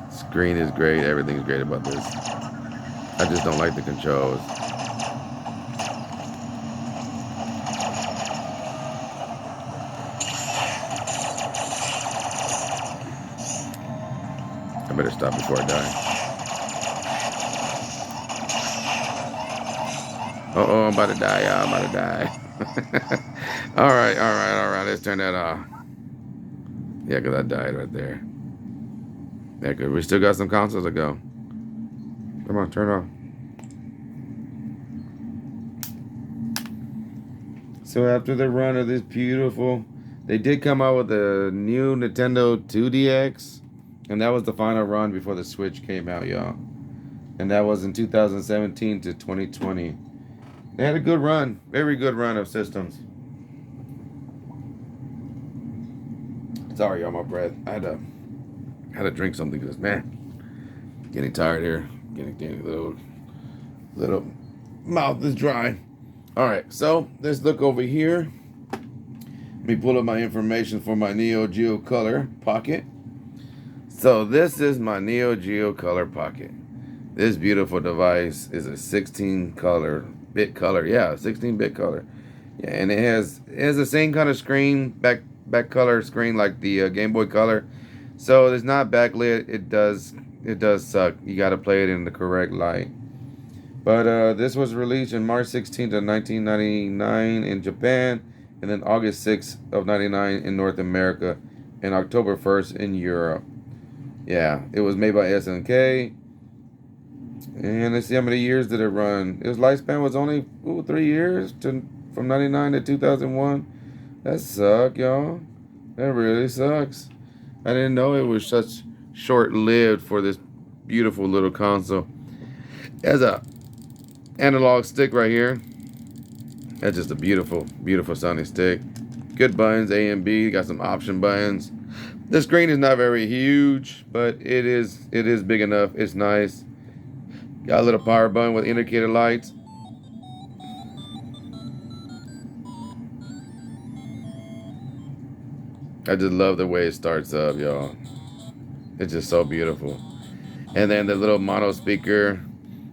[SPEAKER 1] It's screen is great. Everything's great about this. I just don't like the controls. I better stop before I die. Uh-oh, I'm about to die, y'all. I'm about to die. All right, all right, all right. Let's turn that off. Yeah, because I died right there. Yeah, because we still got some consoles to go. Come on, turn it off. So after the run of this beautiful, they did come out with a new Nintendo 2DX, and that was the final run before the Switch came out, y'all. And that was in 2017 to 2020. They had a good run, very good run of systems. Sorry, y'all, my breath. I had to drink something because, man, getting tired here. Getting a little mouth is dry. All right, so let's look over here. Let me pull up my information for my Neo Geo Color Pocket. So this is my Neo Geo Color Pocket. This beautiful device is a 16-bit color. Yeah, 16-bit color. Yeah, and it has the same kind of screen, back color screen like the Game Boy Color. So it's not backlit. It does suck. You got to play it in the correct light. But this was released in March 16th of 1999 in Japan, and then August 6th of 99 in North America, and October 1st in Europe. Yeah, it was made by SNK. And let's see how many years did it run. Its lifespan was only 3 years from 99 to 2001. That sucks, y'all. That really sucks. I didn't know it was such short-lived for this beautiful little console. As a analog stick right here. That's just a beautiful, beautiful sounding stick. Good buttons, A and B. Got some option buttons. The screen is not very huge, but it is big enough. It's nice. Got a little power button with indicator lights. I just love the way it starts up, y'all. It's just so beautiful. And then the little mono speaker.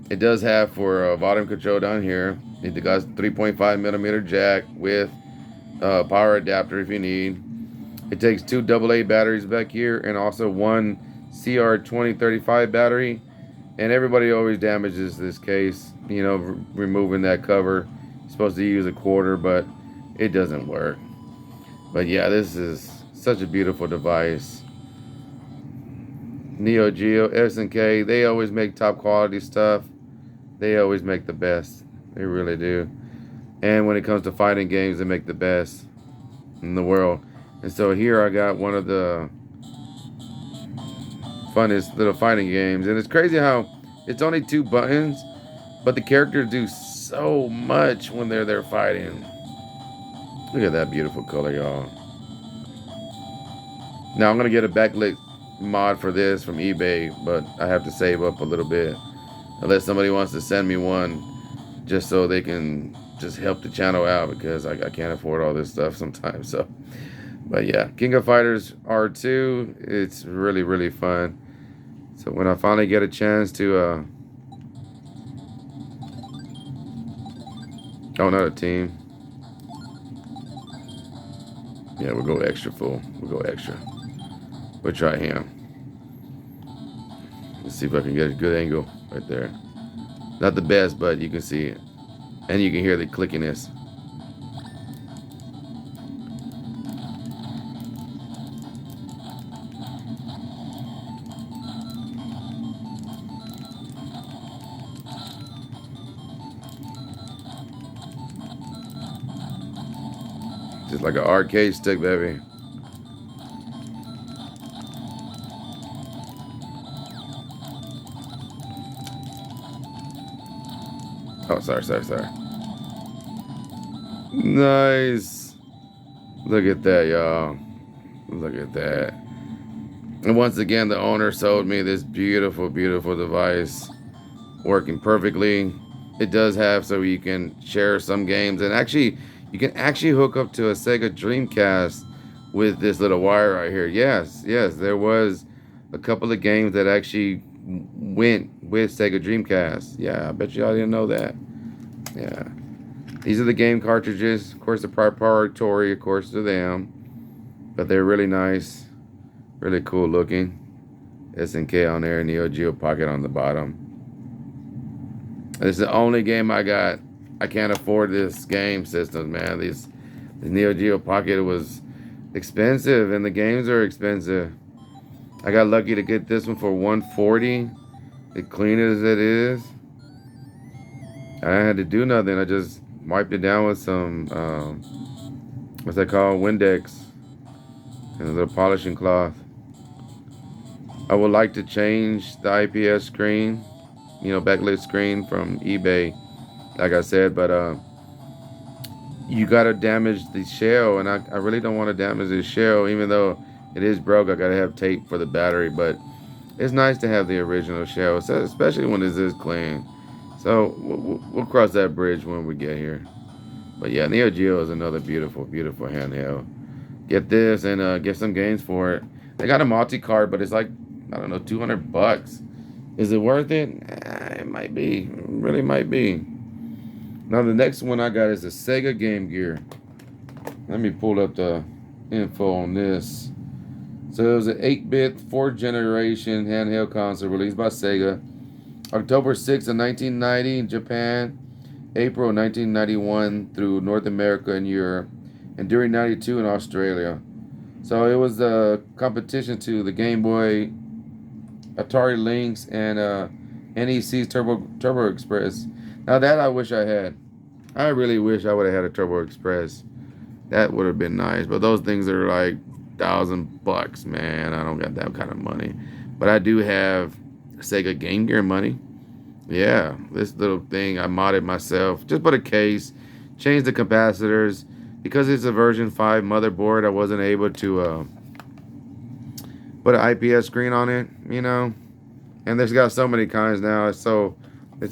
[SPEAKER 1] It does have for volume control down here. It got 3.5 millimeter jack with power adapter if you need. It takes 2 AA batteries back here and also one CR2035 battery. And everybody always damages this case, you know, removing that cover. You're supposed to use a quarter, but it doesn't work. But yeah, this is such a beautiful device. Neo Geo, SNK, they always make top quality stuff. They always make the best. They really do. And when it comes to fighting games, they make the best in the world. And so here I got one of the funnest little fighting games. And it's crazy how it's only 2 buttons, but the characters do so much when they're there fighting. Look at that beautiful color, y'all. Now I'm going to get a backlit mod for this from eBay, but I have to save up a little bit. Unless somebody wants to send me one just so they can just help the channel out, because I can't afford all this stuff sometimes. So, but yeah, King of Fighters R2, it's really, really fun. So when I finally get a chance to, oh, not a team. Yeah, we'll go extra full. We'll go extra. We'll try him. Let's see if I can get a good angle right there. Not the best, but you can see it. And you can hear the clickiness. Just like an arcade stick, baby. Oh, sorry. Nice. Look at that, y'all. Look at that. And once again, the owner sold me this beautiful, beautiful device. Working perfectly. It does have so you can share some games. And actually, you can actually hook up to a Sega Dreamcast with this little wire right here. Yes, there was a couple of games that actually went with Sega Dreamcast. Yeah, I bet y'all didn't know that. Yeah. These are the game cartridges. Of course, the proprietary, of course, to them. But they're really nice. Really cool looking. SNK on there, Neo Geo Pocket on the bottom. This is the only game I got. I can't afford this game system, man. The Neo Geo Pocket was expensive, and the games are expensive. I got lucky to get this one for $140. As clean as it is. I had to do nothing. I just wiped it down with some, what's that called? Windex. And a little polishing cloth. I would like to change the IPS screen, backlit screen from eBay, like I said, but you gotta damage the shell, and I really don't want to damage the shell, even though it is broke. I gotta have tape for the battery, but it's nice to have the original shell, especially when it's this clean. So we'll cross that bridge when we get here. But yeah, Neo Geo is another beautiful, beautiful handheld. Get this and get some games for it. They got a multi-card, but it's like, I don't know, $200. Is it worth it? It might be. It really might be. Now the next one I got is a Sega Game Gear. Let me pull up the info on this. So it was an 8-bit, 4th generation handheld console released by Sega. October 6th of 1990 in Japan. April 1991 through North America and Europe. And during 92 in Australia. So it was a competition to the Game Boy, Atari Lynx, and NEC's Turbo Express. Now that I wish I had. I really wish I would have had a Turbo Express. That would have been nice. But those things are like $1,000, man. I don't got that kind of money. But I do have Sega Game Gear money. Yeah, this little thing I modded myself. Just put a case, changed the capacitors. Because it's a version 5 motherboard, I wasn't able to put an IPS screen on it, And there's got so many kinds now. It's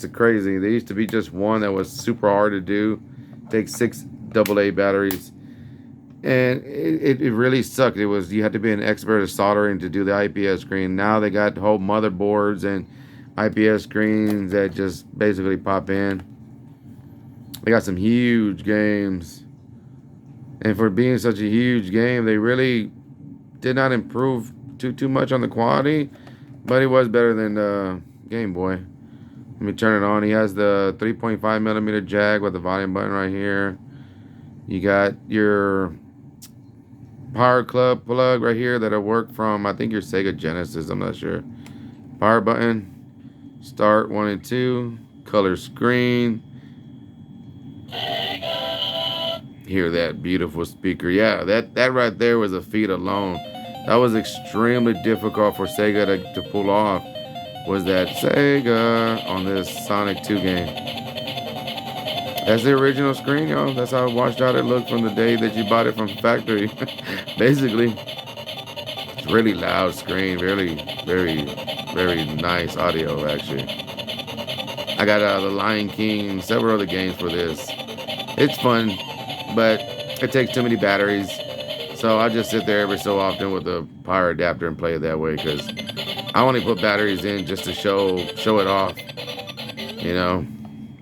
[SPEAKER 1] a crazy. There used to be just one that was super hard to do. Take 6 AA batteries. And it really sucked. You had to be an expert at soldering to do the IPS screen. Now they got whole motherboards and IPS screens that just basically pop in. They got some huge games. And for being such a huge game, they really did not improve too much on the quality, but it was better than Game Boy. Let me turn it on. He has the 3.5 millimeter jack with the volume button right here. You got your power club plug right here that'll work from, I think, your Sega Genesis. I'm not sure. Power button. Start 1 and 2. Color screen. Hear that beautiful speaker. Yeah, that right there was a feat alone. That was extremely difficult for Sega to pull off. Was that Sega on this Sonic 2 game. That's the original screen, y'all. That's how washed out it looked from the day that you bought it from factory. Basically. It's really loud screen. Very, very, very nice audio, actually. I got The Lion King and several other games for this. It's fun. But it takes too many batteries, so I just sit there every so often with a power adapter and play it that way, because I only put batteries in just to show it off.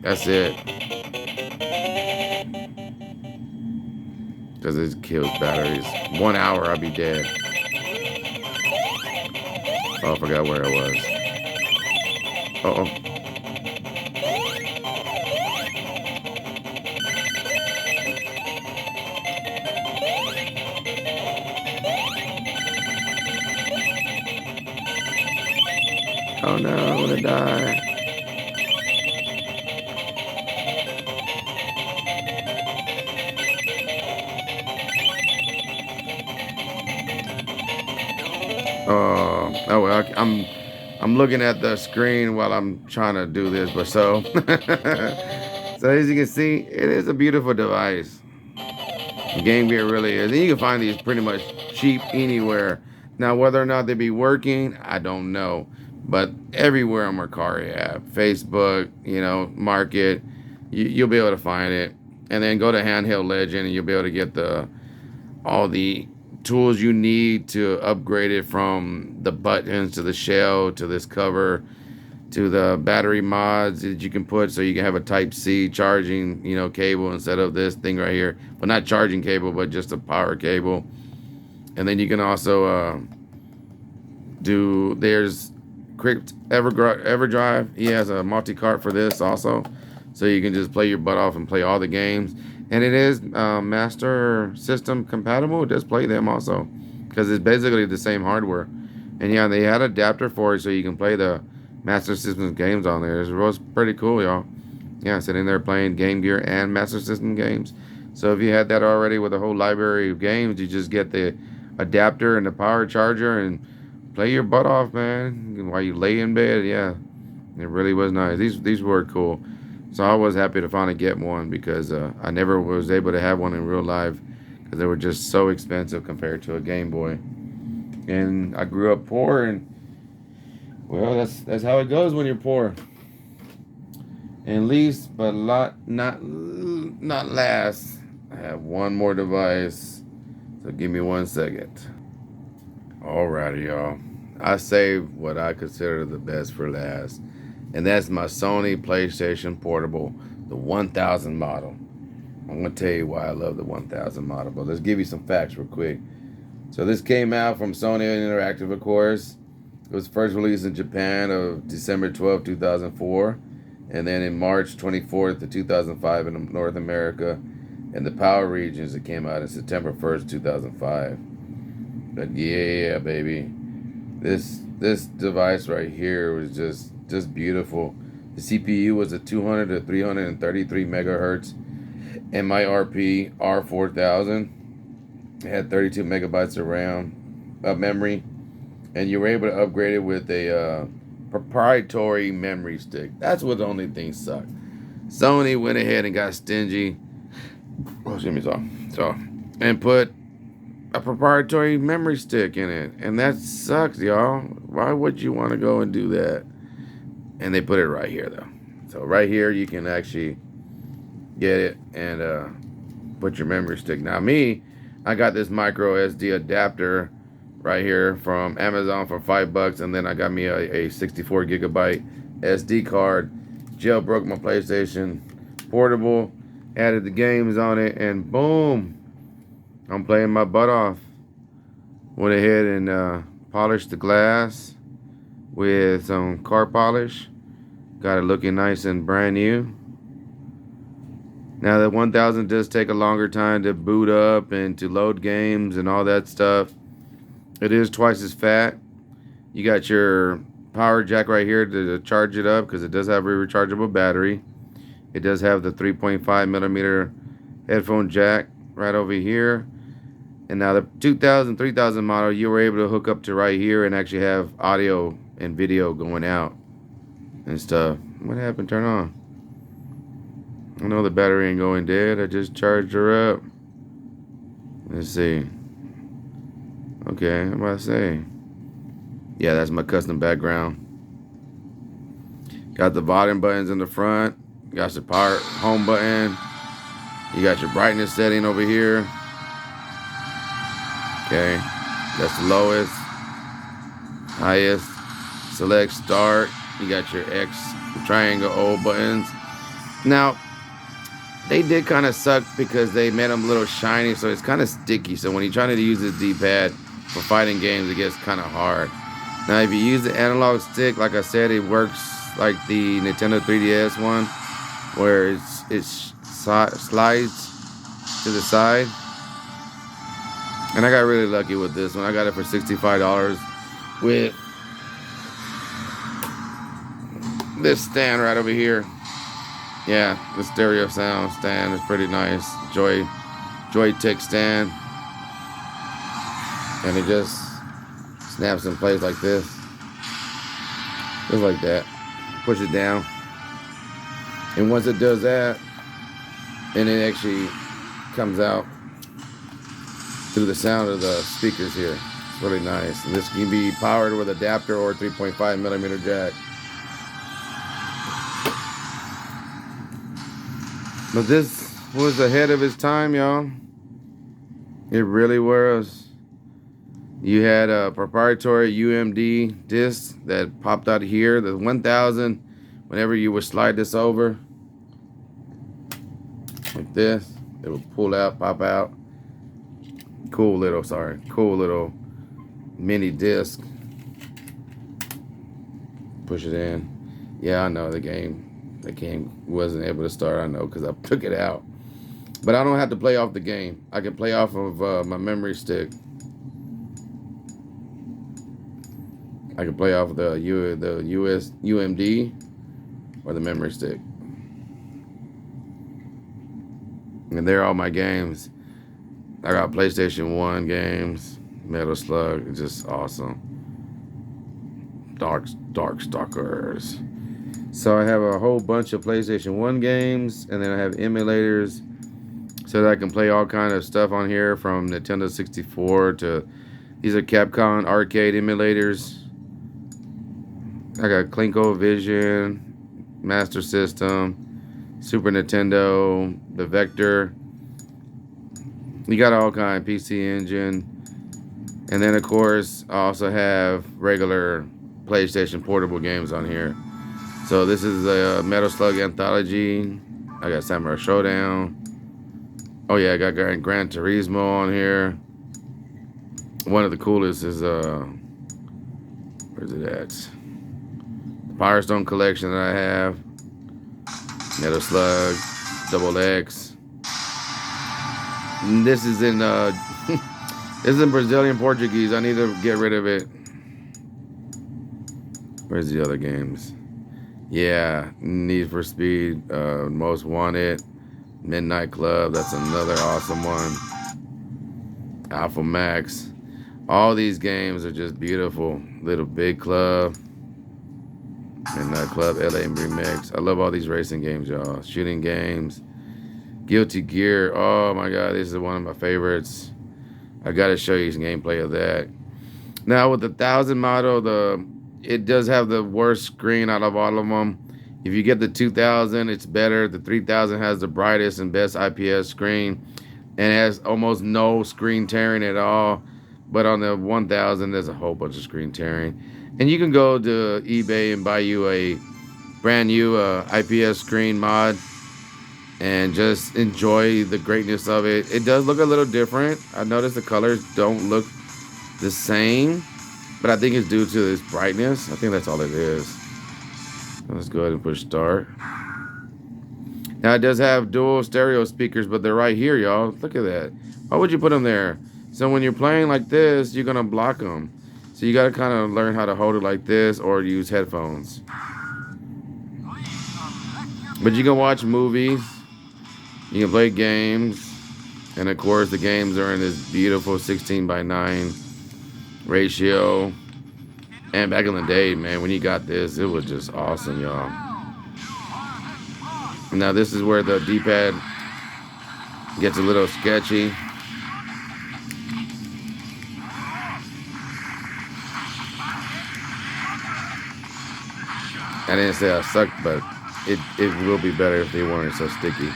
[SPEAKER 1] That's it. Because it kills batteries. 1 hour, I'll be dead. Oh, I forgot where I was. Uh-oh. Oh no, I'm gonna die. Oh well, I'm looking at the screen while I'm trying to do this, but so so as you can see, it is a beautiful device. The Game Gear really is, and you can find these pretty much cheap anywhere. Now, whether or not they be working, I don't know. But everywhere on Mercari app, Facebook, Market, you'll be able to find it. And then go to Handheld Legend, and you'll be able to get all the tools you need to upgrade it, from the buttons to the shell to this cover to the battery mods that you can put, so you can have a type C charging, cable instead of this thing right here. Well, not charging cable, but just a power cable. And then you can also there's Crypt Everdrive. He has a multi-cart for this also, so you can just play your butt off and play all the games. And it is Master System compatible. It does play them also, because it's basically the same hardware. And yeah, they had an adapter for it, so you can play the Master System games on there. It was pretty cool, y'all. Yeah, sitting there playing Game Gear and Master System games. So if you had that already with a whole library of games, you just get the adapter and the power charger and play your butt off, man, while you lay in bed. Yeah, it really was nice. These were cool. So I was happy to finally get one, because I never was able to have one in real life, because they were just so expensive compared to a Game Boy. And I grew up poor, and well, that's how it goes when you're poor. And least but not last, I have one more device. So give me 1 second. Alrighty, y'all. I saved what I consider the best for last, and that's my Sony PlayStation Portable, the 1000 model. I'm going to tell you why I love the 1000 model, but let's give you some facts real quick. So this came out from Sony Interactive, of course. It was first released in Japan of December 12, 2004, and then in March 24th of 2005 in North America. And the power regions, it came out in September 1st, 2005. But yeah, baby, this device right here was just beautiful. The CPU was a 200 to 333 megahertz MIRP R4000. It had 32 megabytes of RAM, memory, and you were able to upgrade it with a proprietary memory stick. That's what the only thing sucked. Sony went ahead and got stingy. Oh, excuse me, so and put a proprietary memory stick in it, and that sucks, y'all. Why would you want to go and do that? And they put it right here, though. So right here, you can actually get it and put your memory stick. Now me, I got this micro SD adapter right here from Amazon for $5, and then I got me a 64 gigabyte SD card. Jailbroke my PlayStation Portable, added the games on it, and boom, I'm playing my butt off. Went ahead and polished the glass with some car polish. Got it looking nice and brand new. Now the 1000 does take a longer time to boot up and to load games and all that stuff. It is twice as fat. You got your power jack right here to charge it up, because it does have a rechargeable battery. It does have the 3.5 millimeter headphone jack right over here. And now the 2000, 3000 model, you were able to hook up to right here and actually have audio and video going out and stuff. What happened? Turn on. I know the battery ain't going dead. I just charged her up. Let's see. Okay, I'm about to say. Yeah, that's my custom background. Got the volume buttons in the front. You got your power home button. You got your brightness setting over here. Okay, that's the lowest. Highest. Select start. You got your X, triangle, O buttons. Now, they did kind of suck because they made them a little shiny, so it's kind of sticky. So when you're trying to use this D-pad for fighting games, it gets kind of hard. Now, if you use the analog stick, like I said, it works like the Nintendo 3DS one, where it slides to the side. And I got really lucky with this one. I got it for $65 with this stand right over here. Yeah, the stereo sound stand is pretty nice. Joystick stand. And it just snaps in place like this. Just like that. Push it down. And once it does that, and it actually comes out through the sound of the speakers here. It's really nice. And this can be powered with adapter or 3.5 millimeter jack. But this was ahead of its time, y'all. It really was. You had a proprietary UMD disc that popped out here. The 1000, whenever you would slide this over like this, it would pull out, pop out. Cool little mini disc. Push it in. Yeah, I know the game wasn't able to start. I know because I took it out. But I don't have to play off the game. I can play off of my memory stick. I can play off the US UMD or the memory stick. And there are all my games. I got PlayStation 1 games, Metal Slug, it's just awesome. Darkstalkers. So I have a whole bunch of PlayStation 1 games, and then I have emulators so that I can play all kind of stuff on here, from Nintendo 64 to, these are Capcom arcade emulators. I got ColecoVision, Master System, Super Nintendo, the Vector. You got all kind, PC Engine. And then of course I also have regular PlayStation portable games on here. So this is a Metal Slug Anthology. I got Samurai Showdown. Oh yeah, I got Gran Turismo on here. One of the coolest is where's it at? The Firestone collection that I have. Metal Slug, Double X. And this is in this is in Brazilian Portuguese. I need to get rid of it. Where's the other games? Yeah, Need for Speed, Most Wanted, Midnight Club. That's another awesome one. Alpha Max. All these games are just beautiful. Little Big Club, Midnight Club, LA Remix. I love all these racing games, y'all. Shooting games. Guilty Gear. Oh my God, this is one of my favorites. I gotta show you some gameplay of that. Now with the 1000 model, it does have the worst screen out of all of them. If you get the 2000, it's better. The 3000 has the brightest and best IPS screen, and it has almost no screen tearing at all. But on the 1000, there's a whole bunch of screen tearing. And you can go to eBay and buy you a brand new IPS screen mod and just enjoy the greatness of it. It does look a little different. I noticed the colors don't look the same, but I think it's due to its brightness. I think that's all it is. Let's go ahead and push start. Now it does have dual stereo speakers, but they're right here, y'all. Look at that. Why would you put them there? So when you're playing like this, you're gonna block them. So you gotta kind of learn how to hold it like this or use headphones. But you can watch movies. You can play games. And of course the games are in this beautiful 16:9 ratio. And back in the day, man, when you got this, it was just awesome, y'all. Now this is where the D-pad gets a little sketchy. I didn't say I sucked, but it will be better if they weren't so sticky.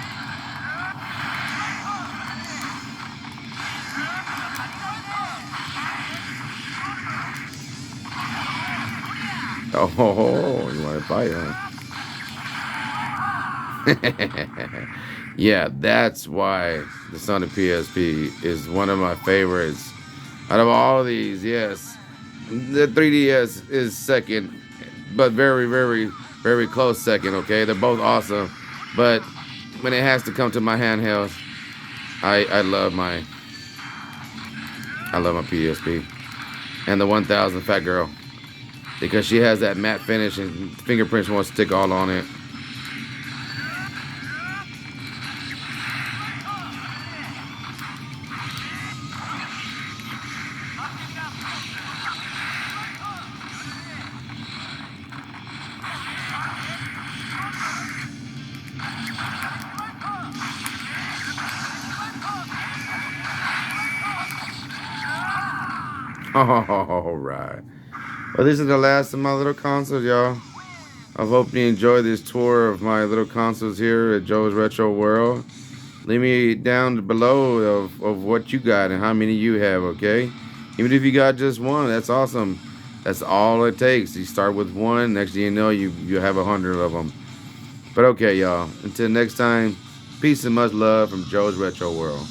[SPEAKER 1] Oh, you want to fight, huh? Yeah, that's why the Sonic PSP is one of my favorites. Out of all of these, yes. The 3DS is second, but very, very, very close second, okay? They're both awesome. But when it has to come to my handheld, I love my PSP. And the 1000 Fat Girl. Because she has that matte finish and fingerprints won't stick all on it. All right. Well, this is the last of my little consoles, y'all. I hope you enjoy this tour of my little consoles here at Joe's Retro World. Leave me down below of what you got and how many you have, okay? Even if you got just one, that's awesome. That's all it takes. You start with one. Next thing you know, you have 100 of them. But okay, y'all. Until next time, peace and much love from Joe's Retro World.